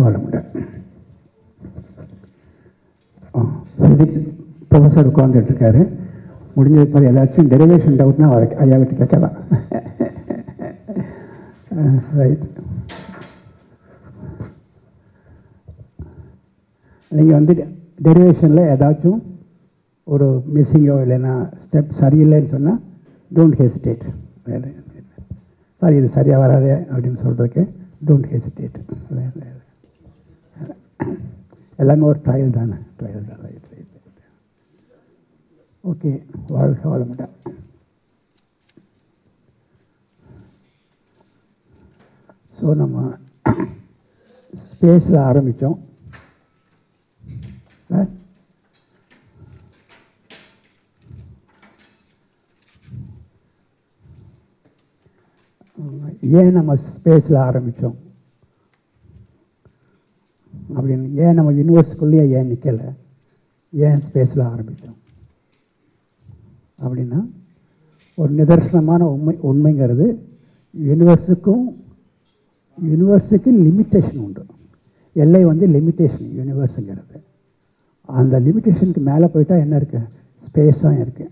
வளமுடன். Physics professor உட்காந்துட்டு இருக்காரு. முடிஞ்சது பாரு, ஏதாச்சும் டெரிவேஷன் டவுட்னா ஐயா கிட்ட கேட்கலாம். ரைட். நீங்கள் வந்து டெரிவேஷனில் ஏதாச்சும் ஒரு மிஸ்ஸிங்கோ இல்லைன்னா ஸ்டெப் சரியில்லைன்னு சொன்னால் டோன்ட் ஹெசிடேட். சாரி இது சரியாக வராது அப்படின்னு சொல்கிறதுக்கு டோன்ட் ஹெசிடேட். எல்லாமே ஒரு ட்ரையல் தானே, ட்ரையல் தான். Right right. ஓகே, வாழ்க வளமுடன். ஸோ நம்ம ஸ்பேஸில் ஆரம்பித்தோம். ஏன் நம்ம ஸ்பேஸில் ஆரம்பித்தோம் அப்படின்னு, ஏன் நம்ம யூனிவர்ஸுக்குள்ளேயே ஏன் நிற்கலை, ஏன் ஸ்பேஸில் ஆரம்பித்தோம் அப்படின்னா, ஒரு நிதர்சனமான உண்மைங்கிறது யூனிவர்ஸுக்கு லிமிட்டேஷன் உண்டு. எல்லை வந்து லிமிட்டேஷன் யூனிவர்ஸுங்கிறது. அந்த லிமிட்டேஷனுக்கு மேலே போயிட்டால் என்ன இருக்குது, ஸ்பேஸ் தான் இருக்குது.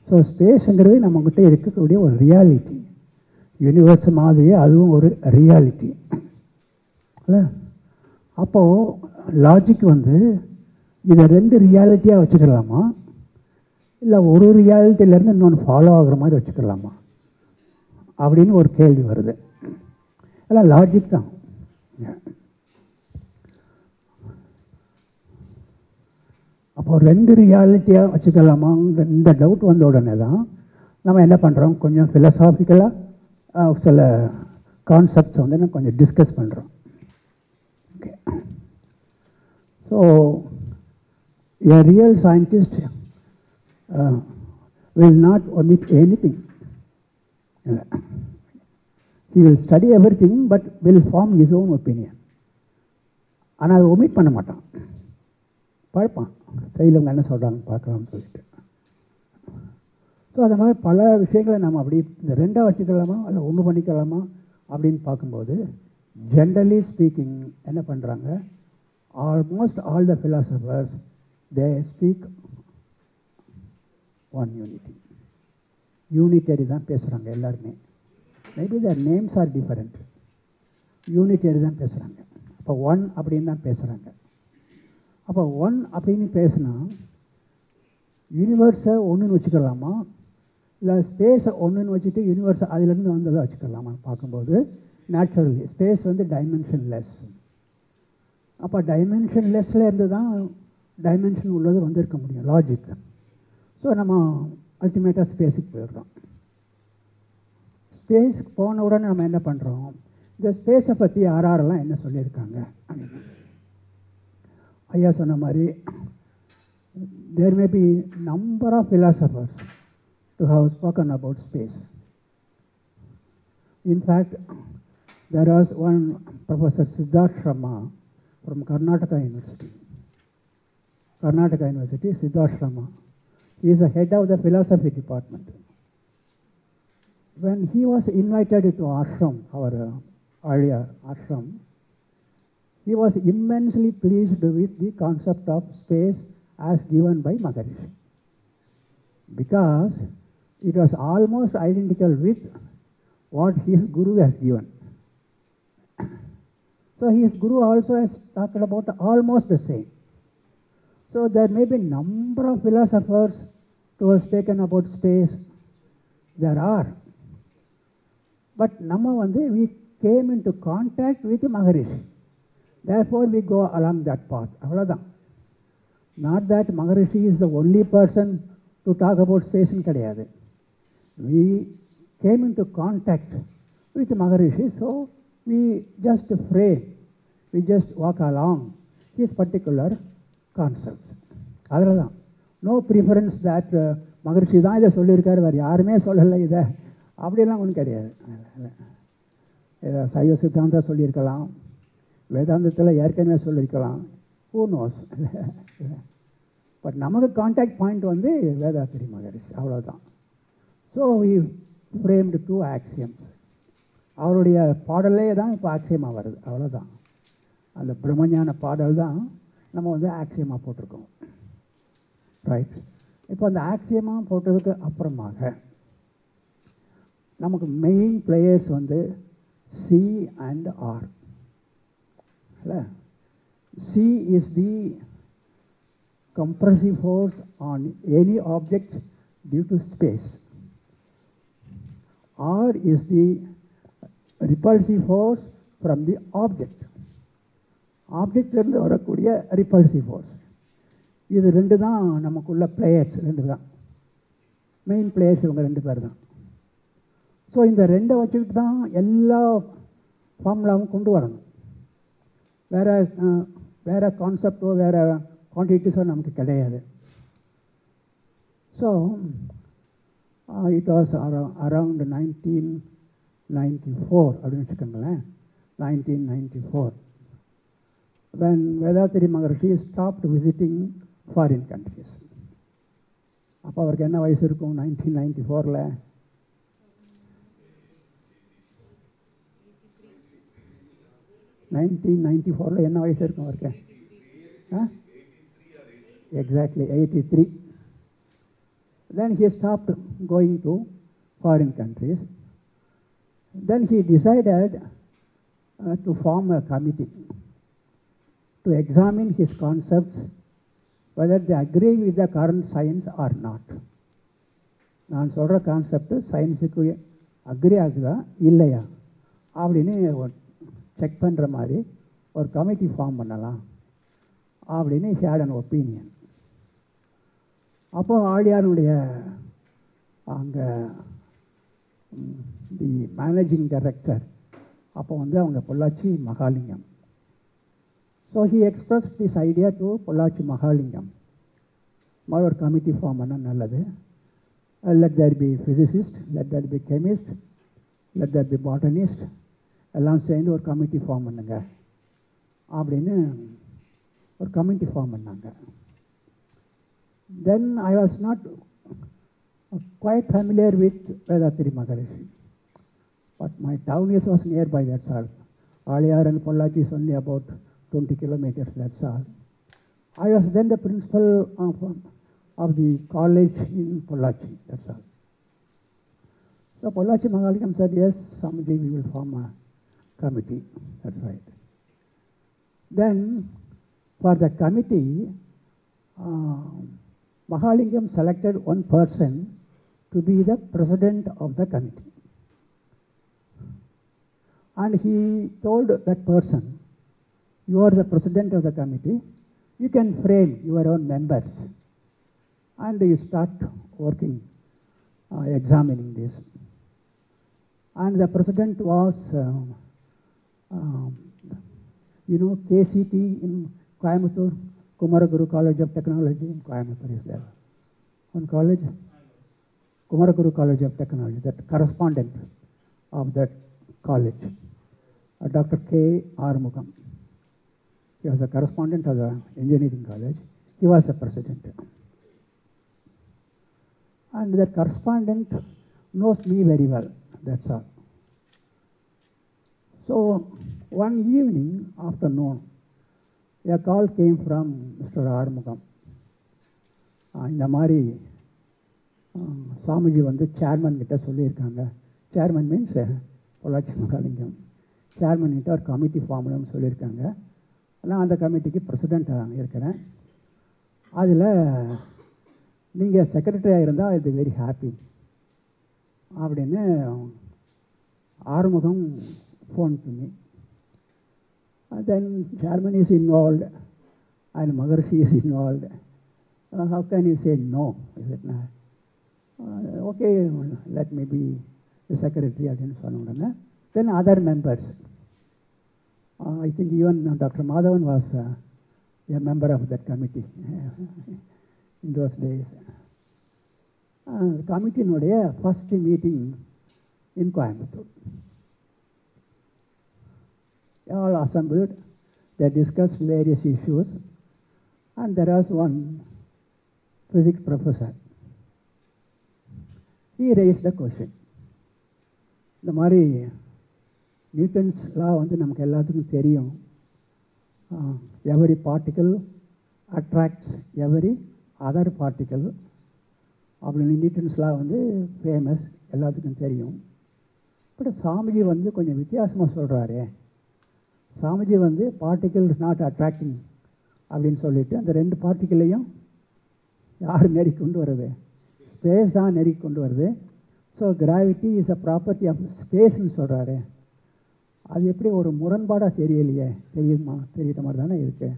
ஸோ ஸ்பேஸுங்கிறது நம்மக்கிட்ட இருக்கக்கூடிய ஒரு ரியாலிட்டி. யூனிவர்ஸ் மாதிரியே அதுவும் ஒரு ரியாலிட்டி இல்லை. அப்போது லாஜிக் வந்து இதை ரெண்டு ரியாலிட்டியாக வச்சுக்கலாமா, இல்லை ஒரு ரியாலிட்டியிலேருந்து இன்னொன்று ஃபாலோ ஆகுற மாதிரி வச்சுக்கலாமா அப்படின்னு ஒரு கேள்வி வருது. எல்லாம் லாஜிக் தான். அப்போது ரெண்டு ரியாலிட்டியாக வச்சுக்கலாமா, இந்த டவுட் வந்த உடனே தான் நம்ம என்ன பண்ணுறோம், கொஞ்சம் ஃபிலசாபிக்கலாக சில கான்செப்ட்ஸ் வந்து கொஞ்சம் டிஸ்கஸ் பண்ணுறோம். Okay. So a real scientist will not omit anything. He will study everything but will form his own opinion. ஆனால் அதை ஒமிட் பண்ண மாட்டான், பார்ப்பான் செயலவங்க என்ன சொல்கிறாங்க பார்க்கலாம்னு சொல்லிட்டு. ஸோ அது மாதிரி பல விஷயங்களை நம்ம அப்படி இந்த ரெண்டாக வச்சுக்கலாமா இல்லை ஒன்று பண்ணிக்கலாமா அப்படின்னு பார்க்கும்போது, ஜென்ரலி ஸ்பீக்கிங் என்ன பண்ணுறாங்க, almost all the philosophers they speak one unity. Unitary தான் பேசுகிறாங்க எல்லாருமே. Maybe their names are different. Unitary தான் பேசுகிறாங்க. அப்போ ஒன் அப்படின்னு தான் பேசுகிறாங்க. அப்போ ஒன் அப்படின்னு பேசுனா யூனிவர்ஸை ஒன்றுன்னு வச்சுக்கலாமா, இல்லை ஸ்பேஸை ஒன்றுன்னு வச்சுட்டு யூனிவர்ஸை அதிலேருந்து வந்ததை வச்சுக்கலாமா பார்க்கும்போது, நேச்சுரலி ஸ்பேஸ் வந்து டைமென்ஷன்லெஸ். அப்போ டைமென்ஷன்லெஸ்ஸில் இருந்து தான் டைமென்ஷன் உள்ளது வந்திருக்க முடியும், லாஜிக். ஸோ நம்ம அல்டிமேட்டாக ஸ்பேஸுக்கு போயிடுறோம். ஸ்பேஸுக்கு போன உடனே நம்ம என்ன பண்ணுறோம், இந்த ஸ்பேஸை பற்றி யாரெல்லாம் என்ன சொல்லியிருக்காங்க அப்படின்னு. ஐயா சொன்ன மாதிரி there may be number of philosophers to have spoken about space. In fact, there was one Professor Siddharth Sharma from Karnataka University, Siddharth Sharma. He is the head of the philosophy department. When he was invited to ashram, our earlier ashram, he was immensely pleased with the concept of space as given by Maharishi, because it was almost identical with what his guru has given. So his guru also has talked about almost the same. So there may be number of philosophers who have spoken about space. There are. But நம்ம வந்து we came into contact with Maharishi. Therefore we go along that path. அவ்வளோதான். Not that Maharishi is the only person to talk about space கிடையாது. We came into contact with Maharishi, so we just frame, we just walk along his particular concepts. அதில் தான் no preference that மகரிஷி தான் இதை சொல்லியிருக்காரு, வேறு யாருமே சொல்லலை இதை அப்படிலாம் ஒன்றும் கிடையாது. இதை சைவ சித்தாந்தம் சொல்லியிருக்கலாம், வேதாந்தத்தில் ஏற்கனவே சொல்லியிருக்கலாம், ஹூ நோஸ். பட் நமக்கு கான்டாக்ட் பாயிண்ட் வந்து வேதாத்திரி மகரிஷி, அவ்வளோதான். So we framed 2 axioms. அவருடைய பாடலே தான் இப்போ ஆக்சியமாக வருது, அவ்வளோதான். அந்த பிரம்மஞான பாடல் தான் நம்ம வந்து ஆக்சியமாக போட்டிருக்கோம். ரைட். இப்போ அந்த ஆக்சியமாக போட்டதுக்கு அப்புறமாக நமக்கு மெயின் பிளேயர்ஸ் வந்து சி அண்ட் ஆர். இல்லை, C is the compressive force on any object due to space. R is the repulsive force from the object. Object இருந்து வரக்கூடிய repulsive force. இது ரெண்டு தான் நமக்குள்ள பிளேயர்ஸ், ரெண்டு தான் மெயின் பிளேயர்ஸ், இவங்க ரெண்டு பேர் தான். ஸோ இந்த ரெண்டை வச்சுக்கிட்டு தான் எல்லா ஃபார்முலாவும் கொண்டு வரணும். வேறு கான்செப்டோ வேறு குவான்டிட்டிஸோ நமக்கு கிடையாது. ஸோ இட் வாஸ் அரவுண்ட் 1994 அப்படின்னு வச்சுக்கோங்களேன். 1994 when Vedatri Maharishi stopped visiting foreign countries. அப்போ அவருக்கு என்ன வயசு இருக்கும் 1994? 1994 என்ன வயசு இருக்கும் அவருக்கு? Exactly 83. Then he stopped going to foreign countries. Then he decided to form a committee to examine his concepts, whether they agree with the current science or not. நான் சொல்கிற கான்செப்ட் சயின்ஸுக்கு அக்ரி ஆகுதா இல்லையா அப்படின்னு செக் பண்ணுற மாதிரி ஒரு committee form பண்ணலாம் அப்படின்னு he had an opinion. அப்போ ஆழியாருடைய அங்கே தி மேனேஜிங் டைரக்டர் அப்போ வந்து அவங்க Pollachi Mahalingam. So he express this idea to Pollachi Mahalingam. ஒரு கமிட்டி ஃபார்ம் பண்ணால் நல்லது. Let there be physicist, let there be chemist, let there be botanist, எல்லாம் சேர்ந்து ஒரு கமிட்டி ஃபார்ம் பண்ணுங்க அப்படின்னு ஒரு கமிட்டி ஃபார்ம் பண்ணாங்க. Then I was not quite familiar with Vedatri Maharishi, but my town was nearby, that's all. Aliyar and Pollachi is only about 20 kilometers, that's all. I was then the principal of the college in Pollachi, that's all. So Pollachi Mahalingam said, yes, someday we will form a committee, that's right. Then for the committee, Mahalingam selected one person to be the president of the committee. And he told that person, you are the president of the committee, you can frame your own members. And you start working, examining this. And the president was, KCT in Coimbatore, Kumaraguru College of Technology in Coimbatore is there. One college, Kumaraguru College of Technology, that correspondent of that college, Dr. K. Armugam. He was a correspondent of the engineering college. He was the president. And that correspondent knows me very well, that's all. So one evening, afternoon, a call came from Mr. Armugam. இந்த மாதிரி சாமிஜி வந்து chairman கிட்ட சொல்லியிருக்காங்க. Chairman means Pollachi Mahalingam. Chairman கிட்ட ஒரு committee ஃபார்ம்னு சொல்லியிருக்காங்க. நான் அந்த கமிட்டிக்கு பிரசிடெண்ட்டாக இருக்கிறேன். அதில் நீங்கள் செக்ரட்டரியாக இருந்தால் I will be very happy அப்படின்னு ஆறுமுகம் ஃபோன் பண்ணி. Then Chairman is involved and Maharishi is involved. How can you say no? Is it not? Okay, let me be the secretary again. Then other members. I think even Dr. Madhavan was a member of that committee in those days. Committee first meeting in Coimbatore. All assembled, they discussed various issues, and there was one physics professor. He raised the question. The Mari Newton's லா வந்து நமக்கு எல்லாத்துக்கும் தெரியும். Every particle attracts every other particle அப்படின்னு Newton's லா வந்து famous, எல்லாத்துக்கும் தெரியும். But Swamiji வந்து கொஞ்சம் வித்தியாசமாக சொல்கிறாரு. சாமிஜி வந்து பார்ட்டிக்கல் இஸ் நாட் அட்ராக்டிங் அப்படின்னு சொல்லிட்டு அந்த 2 பார்ட்டிக்கலையும் யார் நெருக்கி கொண்டு வருது? ஸ்பேஸ் தான் நெருக்கி கொண்டு வருது. So gravity is a property of ஸ்பேஸ்ன்னு சொல்கிறாரு. அது எப்படி ஒரு முரண்பாடாக தெரியலையே? தெரியுற மாதிரி தானே இருக்குது.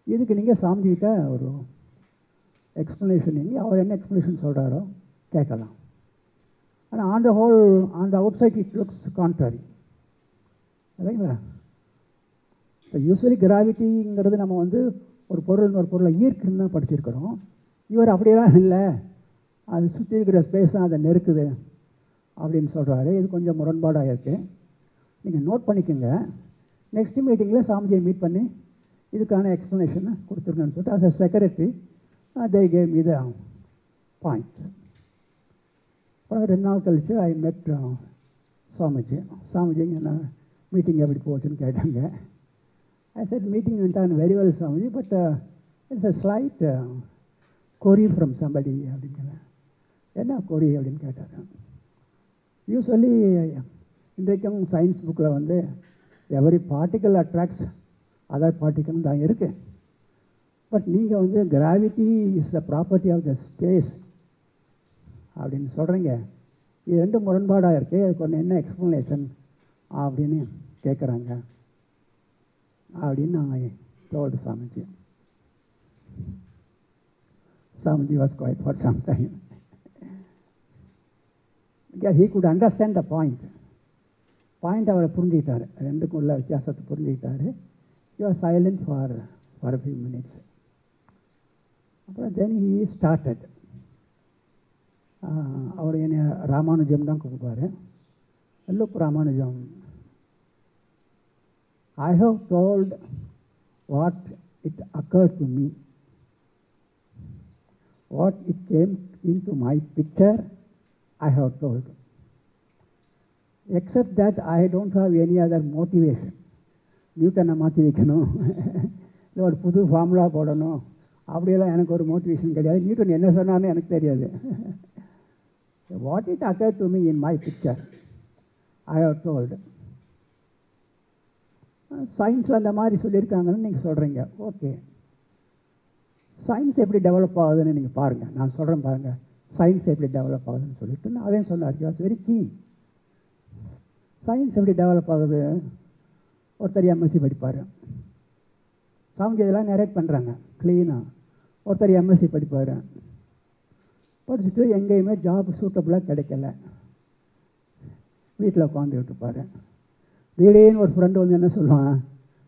இதுக்கு நீங்கள் சாமிஜிக்கிட்ட ஒரு எக்ஸ்ப்ளனேஷன் அவர் என்ன எக்ஸ்ப்ளனேஷன் சொல்கிறாரோ கேட்கலாம். ஆனால் on the whole on the outside it looks contrary. இல்லைங்களா? இப்போ யூஸ்வலி கிராவிட்டிங்கிறது நம்ம வந்து ஒரு பொருளை ஈர்க்குன்னு தான் படிச்சிருக்கிறோம். இவர் அப்படியெல்லாம் இல்லை, அது சுற்றி இருக்கிற ஸ்பேஸ் தான் அதை நெருக்குது அப்படின்னு சொல்கிறாரு. இது கொஞ்சம் முரண்பாடாக இருக்குது. நீங்கள் நோட் பண்ணிக்கோங்க. நெக்ஸ்ட் மீட்டிங்கில் சாமிஜியை மீட் பண்ணி இதுக்கான எக்ஸ்ப்ளனேஷனை கொடுத்துருங்கன்னு சொல்லிட்டு as a secretary they gave me the points. அப்புறம் 2 நாள் கழித்து ஐ மெட் சாமிஜி என்ன மீட்டிங் எப்படி போச்சுன்னு கேட்டாங்க. I said meeting went on very well Swamiji, but it's a slight query from somebody அப்படிங்கிற. என்ன query அப்படின்னு கேட்டார். யூஸ்வலி இன்றைக்கும் சயின்ஸ் புக்கில் வந்து every particle attracts other particle தான் இருக்குது. பட் நீங்கள் வந்து gravity is the property of the space அப்படின்னு சொல்கிறீங்க. இது 2 முரண்பாடாக இருக்குது. அதுக்கு ஒன்று என்ன எக்ஸ்ப்ளனேஷன் அப்படின்னு கேட்குறாங்க அப்படின்னு நான் told Swamiji. Swamiji was quiet for some time. Because he could understand the point. அவரை புரிஞ்சுக்கிட்டார். 2க்கும் உள்ள வித்தியாசத்தை புரிஞ்சுக்கிட்டார். He was silent for a few minutes. அப்புறம் then he started. அவர் என்னை ராமானுஜம் தான் கூப்பிடுவார். Look Ramanujan, I have told what it occurred to me. What it came into my picture, I have told. Except that I don't have any other motivation. நியூட்டனை மாற்றி வைக்கணும், இல்லை ஒரு புது formula போடணும், அப்படியெல்லாம் எனக்கு ஒரு மோட்டிவேஷன் கிடையாது. நியூட்டன் என்ன சொன்னான்னு எனக்கு தெரியாது. What it occurred to me in my picture I have told. சயின்ஸில் அந்த மாதிரி சொல்லியிருக்காங்கன்னு நீங்கள் சொல்கிறீங்க. ஓகே, சயின்ஸ் எப்படி டெவலப் ஆகுதுன்னு நீங்கள் பாருங்கள். நான் சொல்கிறேன் பாருங்கள், சயின்ஸ் எப்படி டெவலப் ஆகுதுன்னு சொல்லிட்டு நான் அதையும் சொன்னார். It was very key. Science எப்படி டெவலப் ஆகுது? ஒருத்தர் எம்எஸ்சி படிப்பார். சாமிஜி இதெல்லாம் நரேட் பண்ணுறாங்க க்ளீனாக. ஒருத்தர் எம்எஸ்சி படிப்பார். படிச்சுட்டு எங்கேயுமே ஜாப் சூட்டபுளாக கிடைக்கல, வீட்டில் உட்காந்துக்கிட்டு இருப்பார். திடீர்னு ஒரு ஃப்ரெண்டு வந்து என்ன சொல்லுவான்,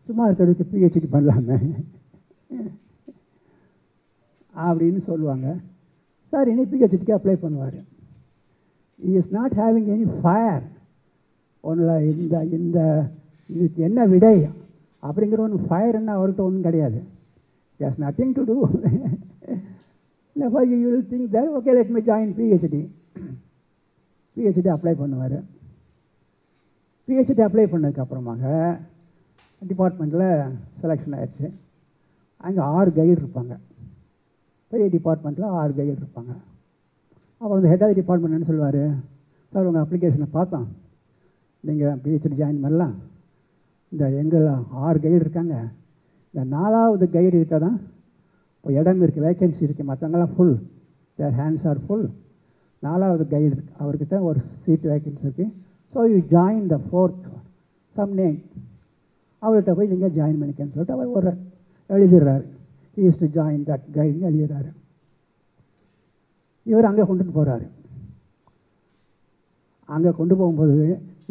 சும்மா இருக்கிறதுக்கு பிஹெச்டி பண்ணலாமே அப்படின்னு சொல்லுவாங்க. சார் இனி பிஹெச்டிக்கு அப்ளை பண்ணுவார். he is not having any fire. ஒன்றில் இந்த இதுக்கு என்ன விடை அப்படிங்கிற ஒன்று ஃபயர் என்ன அவர்கிட்ட ஒன்றும் கிடையாது. there's nothing to do. Never you will think that okay let me join PhD. PhD apply பண்ணுவார். PhD அப்ளை பண்ணதுக்கப்புறமாக டிபார்ட்மெண்ட்டில் செலெக்ஷன் ஆகிடுச்சு. அங்கே 6 கைடு இருப்பாங்க. பெரிய டிபார்ட்மெண்ட்டில் 6 கைடு இருப்பாங்க. அப்புறம் இந்த ஹெட் ஆஃப் டிபார்ட்மெண்ட் என்ன சொல்லுவார், சார் உங்கள் அப்ளிகேஷனை பார்த்தோம், நீங்கள் PhD ஜாயின் பண்ணலாம். இந்த எங்கள் 6 கைடு இருக்காங்க, இந்த 4வது கைடு கிட்ட தான் இப்போ இடம் இருக்குது, வேக்கன்சி இருக்குது, மற்றவங்களாம் full, their hands are full. 4வது கைடு அவர்கிட்ட ஒரு சீட் வேக்கன்சி இருக்குது. So you join the 4th some name. அவர்கிட்ட போய் நீங்கள் ஜாயின் பண்ணிக்கன்னு சொல்லிட்டு அவர் ஒரு எழுதிடுறாரு. He is to join that கைடுன்னு எழுதிடுறாரு. இவர் அங்கே கொண்டுட்டு போகிறாரு. அங்கே கொண்டு போகும்போது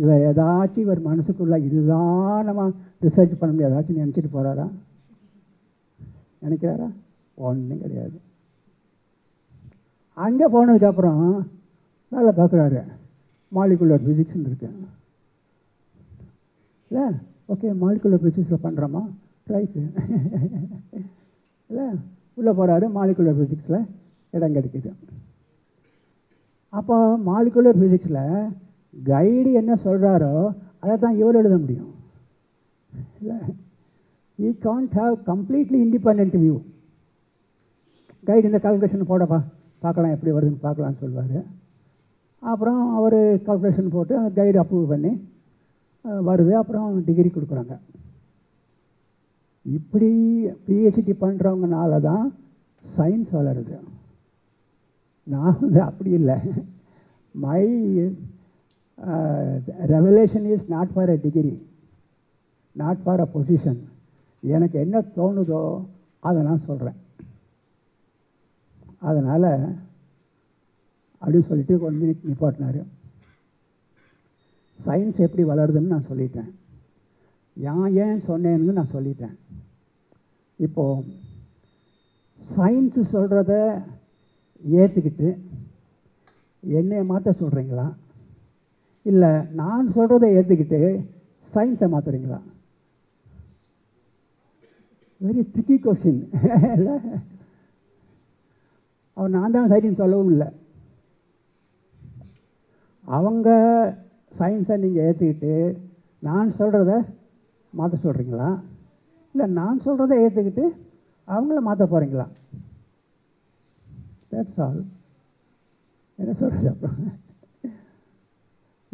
இவர் ஏதாச்சும் இவர் மனசுக்குள்ள இதுதான் நம்ம ரிசர்ச் பண்ண முடியாது ஏதாச்சும் நினச்சிட்டு போகிறாரா? நினைக்கிறாரா? ஒன்றும் கிடையாது. அங்கே போனதுக்கப்புறம் நல்லா பார்க்குறாரு, மாலிகுலர் ஃபிசிக்ஸ்ன்னு இருக்கு இல்லை. ஓகே, மாலிகுலர் ஃபிசிக்ஸில் பண்ணுறோமா, ரைட்டு இல்லை. உள்ளே போகிறாரு, மாலிகுலர் ஃபிசிக்ஸில் இடம் கிடைக்குது. அப்போ மாலிகுலர் ஃபிசிக்ஸில் கைடு என்ன சொல்கிறாரோ அதை தான் இவர் எழுத முடியும் இல்லை. he can't have completely independent view. Guide இந்த கால்குலேஷன் போடப்பா பார்க்கலாம் எப்படி வருதுன்னு பார்க்கலான்னு சொல்லுவார். அப்புறம் அவர் கால்குலேஷன் போட்டு அந்த கைடு அப்ரூவ் பண்ணி வருது. அப்புறம் டிகிரி கொடுக்குறாங்க. இப்படி பிஹெச்டி பண்ணுறவங்கனால தான் சயின்ஸ் வளருது. நான் வந்து அப்படி இல்லை. My revelation is not for a degree, not for a position. எனக்கு என்ன தோணுதோ அதை நான் சொல்கிறேன். அதனால் அப்படின்னு சொல்லிட்டு 1 மினிட் நிப்பாட்டினார். சயின்ஸ் எப்படி வளருதுன்னு நான் சொல்லிட்டேன். ஏன் சொன்னேன்னு நான் சொல்லிட்டேன். இப்போது சயின்ஸு சொல்கிறத ஏற்றுக்கிட்டு என்னை மாற்ற சொல்கிறீங்களா, இல்லை நான் சொல்கிறத ஏற்றுக்கிட்டு சயின்ஸை மாற்றுறீங்களா? வெரி ட்ரிக்கி கொஸ்டின் இல்லை. அவர் நான் தான் சயின்ஸ் சொல்லவும் இல்லை. அவங்க சயின்ஸை நீங்கள் ஏற்றுக்கிட்டு நான் சொல்கிறத மாற்ற சொல்கிறீங்களா, இல்லை நான் சொல்கிறத ஏற்றுக்கிட்டு அவங்கள மாற்ற போகிறீங்களா? That's all. என்ன சொல்கிறது அப்புறம்?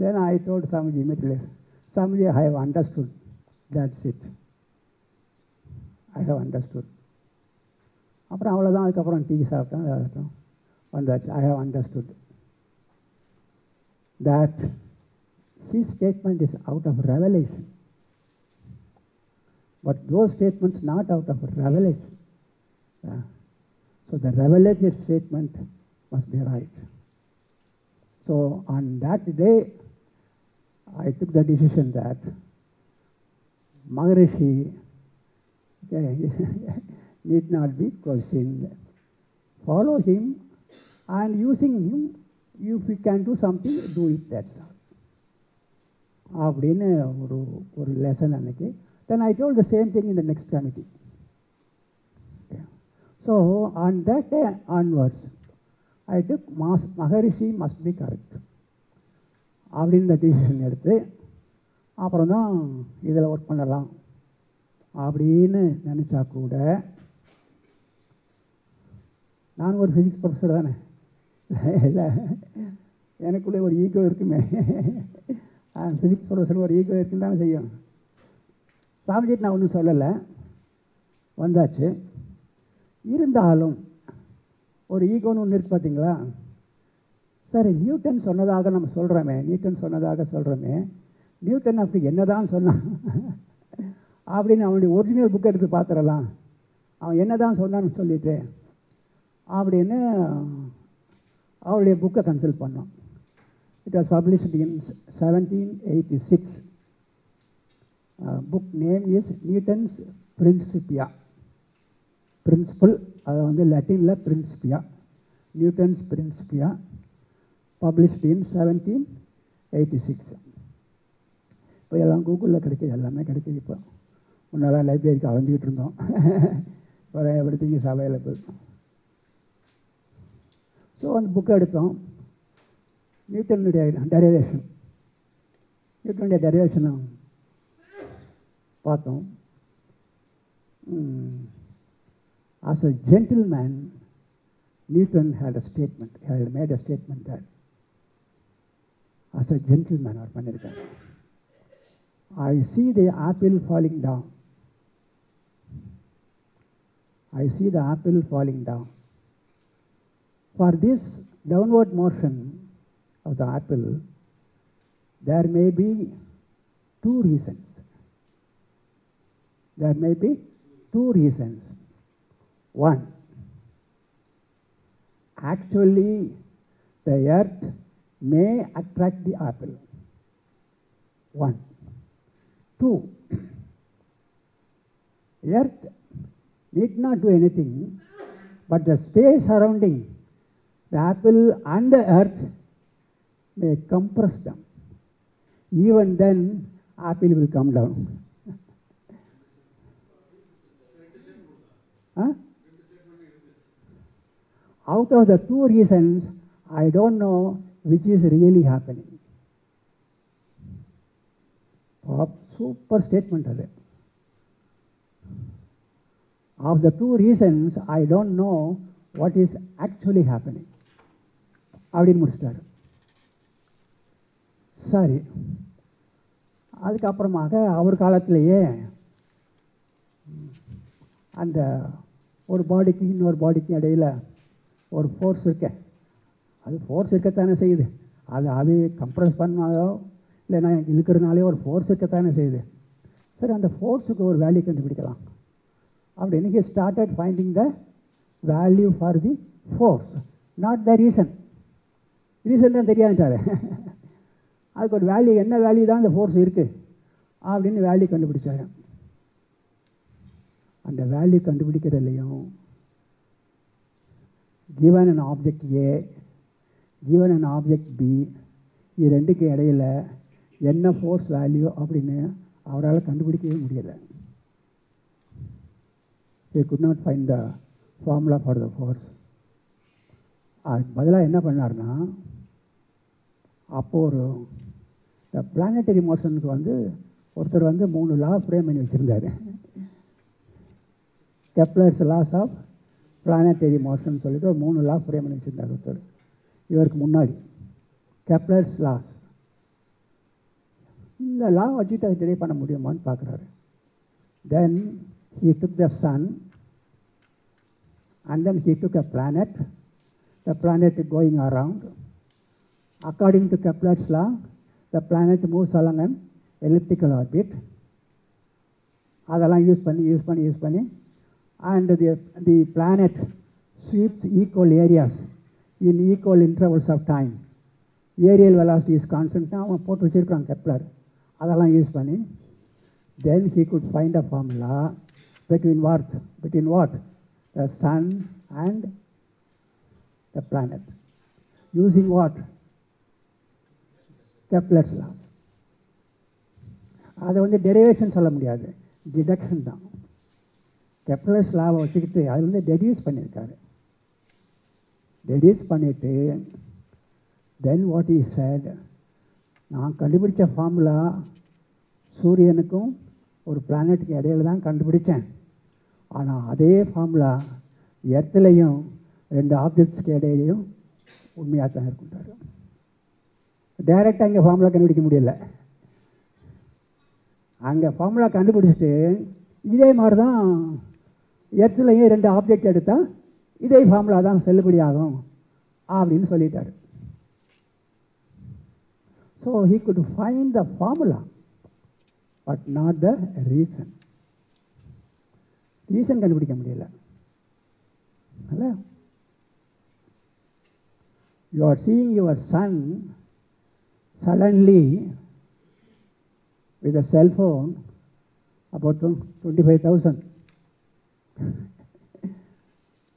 Then I told Swamiji immediately, Swamiji, I have understood. That's it. I have understood. அப்புறம் அவ்வளோதான். அதுக்கப்புறம் டீ சாப்பிட்டேன் வந்தாச்சு. I have understood that his statement is out of revelation. But those statements not out of revelation. So the revelated statement must be right. So on that day, I took the decision that Maharishi need not be questioned. Follow him, and using him, if you can do something, do it. That's all. அப்படின்னு ஒரு lesson அன்னைக்கு. Then I told the same thing in the next committee. Okay. So on that day onwards, I took Maharishi must be correct அப்படின்னு decision எடுத்து அப்புறம் தான் இதில் work பண்ணலாம் அப்படின்னு நினச்சா கூட, நான் ஒரு ஃபிசிக்ஸ் ப்ரொஃபஸர் தானே, இல்லை எனக்குள்ளே ஒரு ஈகோ இருக்குமே. ஃபிசிக்ஸ் ப்ரொஃபஸர் ஒரு ஈகோ இருக்குன்னு தானே செய்யும். சாமிஜிட்டு நான் ஒன்றும் சொல்லலை, வந்தாச்சு. இருந்தாலும் ஒரு ஈகோன்னு ஒன்று இருக்குது பார்த்தீங்களா? சரி, நியூட்டன் சொன்னதாக நம்ம சொல்கிறோமே, நியூட்டன் அப்படி என்ன தான் சொன்னான் அப்படின்னு அவனுடைய ஒரிஜினல் புக்கை எடுத்து பார்த்துடலாம், அவன் என்ன தான் சொன்னான்னு சொல்லிட்டு அப்படின்னு அவருடைய புக்கை கன்சல்ட் பண்ணோம். It was published in 1786. Book name is Newton's Principia. Principal, அதை வந்து லட்டினில் Principia, Newton's Principia, published in 1786. இப்போ எல்லாம் கூகுளில் கிடைக்கிது, எல்லாமே கிடைக்கிது. இப்போ முன்னெல்லாம் லைப்ரரிக்கு அலைஞ்சிக்கிட்டு இருந்தோம். இப்போ எவ்ரிதிங் இஸ் அவைலபிள். ஸோ அந்த புக்கை எடுத்தோம். நியூட்டனுடைய டெரிவேஷனை பார்த்தோம். As a gentleman, Newton had a statement. He had made a statement that, as a gentleman, or பண்ணிருக்கார், I see the apple falling down. I see the apple falling down. For this downward motion of the apple, there may be two reasons. There may be two reasons. One, actually the earth may attract the apple. One. Two, earth need not do anything, but the space surrounding the apple and the earth may compress them. Even then, apple will come down. Huh? Out of the two reasons, I don't know which is really happening. Super statement அது. Of the 2 reasons I don't know what is actually happening அப்படின்னு முடிச்சிட்டாரு. சரி, அதுக்கப்புறமாக அவர் காலத்திலேயே அந்த ஒரு பாடிக்கு இன்னொரு பாடிக்கு இடையில் ஒரு ஃபோர்ஸ் இருக்கேன், அது ஃபோர்ஸ் இருக்கத்தானே செய்யுது. அது கம்ப்ரஸ் பண்ணாலோ இல்லைன்னா இழுக்கிறதுனாலே ஒரு ஃபோர்ஸ் இருக்கத்தானே செய்யுது. சரி, அந்த ஃபோர்ஸுக்கு ஒரு வேல்யூ கண்டுபிடிக்கலாம் அப்படின்னு he started finding the value for the force, not the reason. Reason தான் தெரியாதுட்டாரு. அதுக்கு ஒரு வேல்யூ, என்ன வேல்யூ தான் அந்த ஃபோர்ஸ் இருக்குது அப்படின்னு வேல்யூ கண்டுபிடிச்சாரு. அந்த value கண்டுபிடிக்கிறதுலையும் given an object A, given an object B, இது ரெண்டுக்கு இடையில் என்ன ஃபோர்ஸ் வேல்யூ அப்படின்னு அவரால் கண்டுபிடிக்கவே முடியலை. He could not find the formula for the force. அதுக்கு பதிலாக என்ன பண்ணார்னா, அப்போது ஒரு இந்த பிளானட்டரி மோஷனுக்கு ஒருத்தர் 3 லா ஃப்ரேம் பண்ணி வச்சுருந்தார். Kepler's laws of planetary motion சொல்லிட்டு ஒரு 3 லா ஃப்ரேம் பண்ணி வச்சுருந்தார் ஒருத்தர். இவருக்கு முன்னாடி கெப்லர்ஸ் லாஸ், இந்த லா வச்சுட்டு அதை டெரிவ் பண்ண முடியுமான்னு பார்க்குறாரு. தென் he took the sun and then he took a planet, the planet going around. According to Kepler's law, the planet moves along an elliptical orbit. அதெல்லாம் யூஸ் பண்ணி and the planet sweeps equal areas in equal intervals of time. Aerial velocity is constant. அவன் போட்டு வச்சுருக்கான் Kepler. அதெல்லாம் use பண்ணி then he could find a formula between what? The sun and the planet. Using what? Kepler's laws. அதை derivation சொல்ல முடியாது, deduction தான். Kepler's லாவை வச்சுக்கிட்டு அது டெடியூஸ் பண்ணியிருக்காரு. டெடியூஸ் பண்ணிவிட்டு தென் வாட் he said, நான் கண்டுபிடிச்ச ஃபார்முலா சூரியனுக்கும் ஒரு பிளானட்டுக்கு இடையில தான் கண்டுபிடிச்சேன். ஆனால் அதே ஃபார்முலா எர்த்துலேயும் 2 ஆப்ஜெக்ட்ஸ்க்கு இடையிலையும் உண்மையாக தான் இருக்குன்றாரு. டைரெக்டாக அங்கே ஃபார்முலா கண்டுபிடிக்க முடியல. அங்கே ஃபார்முலா கண்டுபிடிச்சிட்டு இதே மாதிரி தான் எர்த்துலேயும் 2 ஆப்ஜெக்ட் எடுத்தால் இதே ஃபார்முலா தான் செல்லுபடி ஆகும் அப்படின்னு சொல்லிட்டார். So he could find the formula but not the reason. Reason கண்டுபிடிக்க முடியல. அல்ல, you are seeing your son suddenly with a cell phone about 25,000.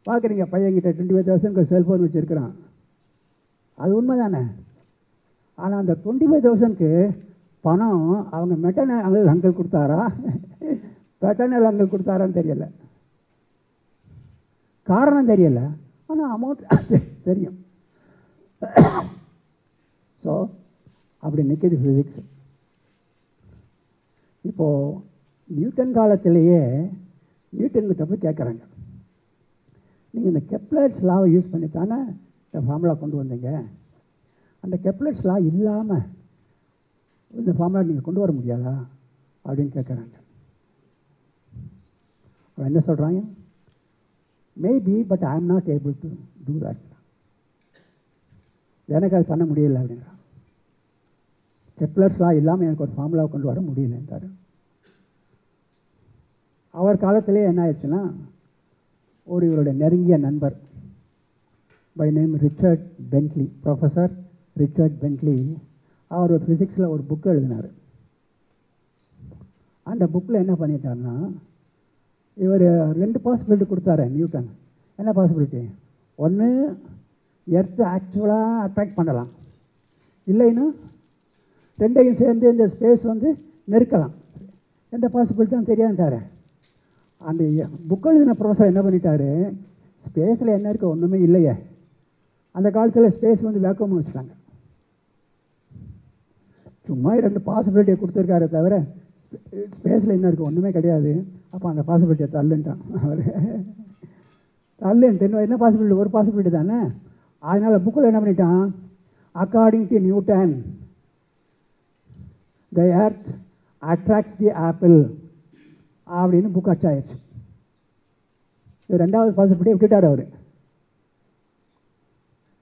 பார்க்குறீங்க, பையன்கிட்ட 25,000 செல்ஃபோன் வச்சுருக்கிறான். அது உண்மை தானே. ஆனால் அந்த 25,000க்கு பணம் அவங்க மெட்டர்னல் அங்கிள் கொடுத்தாரா பெட்டர்னல் அங்கிள் கொடுத்தாரான்னு தெரியலை, காரணம் தெரியலை, ஆனால் அமௌண்ட் தெரியும். ஸோ அப்படி நிற்கிது ஃபிசிக்ஸ். இப்போது நியூட்டன் காலத்திலேயே நியூட்டன்கிட்ட போய் கேட்குறாங்க, நீங்கள் இந்த கெப்லர்ஸ் லாவை யூஸ் பண்ணித்தானே இந்த ஃபார்முலா கொண்டு வந்தீங்க, அந்த கெப்லர்ஸ் லா இல்லாமல் இந்த ஃபார்முலா நீங்கள் கொண்டு வர முடியாதா அப்படின்னு கேட்குறாங்க. அவன் என்ன சொல்கிறாங்க, maybe but I am not able to do that, எனக்கு அது பண்ண முடியலை அப்படின்றான். கெப்லர்ஸ் லா இல்லாமல் எனக்கு ஒரு ஃபார்முலாவை கொண்டு வர முடியலன்றார். அவர் காலத்திலே என்ன ஆயிடுச்சுன்னா, ஒரு இவருடைய நெருங்கிய நண்பர் by name Richard Bentley, professor Richard Bentley, அவர் ஒரு ஃபிசிக்ஸில் ஒரு புக்கு எழுதினார். அந்த புக்கில் என்ன பண்ணிட்டாருன்னா, இவர் 2 பாசிபிலிட்டி கொடுத்தாரு நியூட்டன். என்ன பாசிபிலிட்டி? ஒன்று, எர்த்து ஆக்சுவலாக அட்ராக்ட் பண்ணலாம், இல்லைன்னா 2ஐயும் சேர்ந்து இந்த ஸ்பேஸ் நெருக்கலாம். எந்த பாசிபிலிட்டி தான் தெரியாதுட்டாரு. அந்த புக் எழுதின ப்ரொஃபஸர் என்ன பண்ணிட்டாரு, ஸ்பேஸில் என்ன இருக்க ஒன்றுமே இல்லையே, அந்த காலத்தில் ஸ்பேஸ் வேக்குவம்னு வச்சுட்டாங்க. சும்மா 2 பாசிபிலிட்டியை கொடுத்துருக்காரு தவிர ஸ்பேஸில் என்ன இருக்குது, ஒன்றுமே கிடையாது. அப்போ அந்த பாசிபிலிட்டியை தள்ளுன்ட்டான் அவர். தள்ளுன்ட்டு என்ன பாசிபிலிட்டி, ஒரு பாசிபிலிட்டி தானே. அதனால் புக்கில் என்ன பண்ணிட்டான், according to Newton the earth attracts the apple அப்படின்னு புக் அச்சாயிடுச்சு. இது ரெண்டாவது பாசிபிலிட்டியை விட்டுட்டார் அவர்.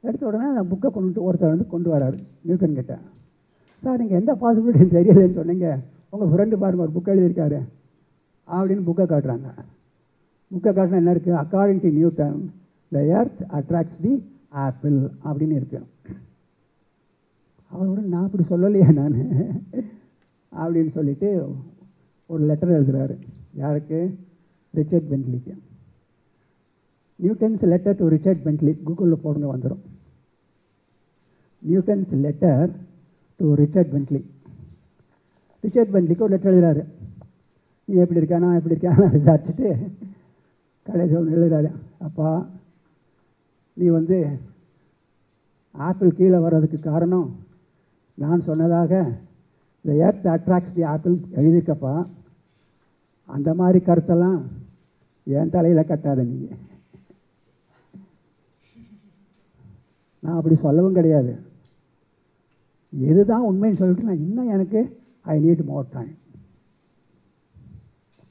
எடுத்த உடனே அந்த புக்கை ஒருத்தர் வந்து கொண்டு வராரு நியூட்டன் கிட்ட. சார் நீங்கள் எந்த பாசிபிலிட்டியும் தெரியலைன்னு சொன்னீங்க, உங்கள் ஃப்ரெண்டு பாருங்கள் ஒரு புக் எழுதியிருக்காரு அப்படின்னு புக்கை காட்டுறாங்க. புக்கை காட்டினா என்ன இருக்குது, according to Newton the earth attracts the apple அப்படின்னு இருக்கு. அவரோட நான் அப்படி சொல்லலையே நான் அப்படின்னு சொல்லிட்டு ஒரு லெட்டர் எழுதுகிறாரு. யாருக்கு, ரிச்சர்ட் பென்ட்லிக்கு. Newton's letter to Richard Bentley, கூகுளில் போடுங்க வந்துடும். Newton's letter to Richard Bentley. Richard பென்ட்லிக்கு ஒரு லெட்டர் எழுதுறாரு. நீ எப்படி இருக்கா, நான் எப்படி இருக்கேன் விசாரிச்சுட்டு கடைசி ஒன்று எழுதுறாரு. அப்பா நீ வந்து ஆப்பிள் கீழே வர்றதுக்கு காரணம் நான் சொன்னதாக the earth attracts the apple எழுதியிருக்கப்பா. அந்த மாதிரி கருத்தெல்லாம் என் தலையில் கட்டாத நீங்கள். நான் அப்படி சொல்லவும் கிடையாது. எதுதான் உண்மைன்னு சொல்லிட்டு நான் இன்னும் எனக்கு ஐ நீட் மோர் டைம்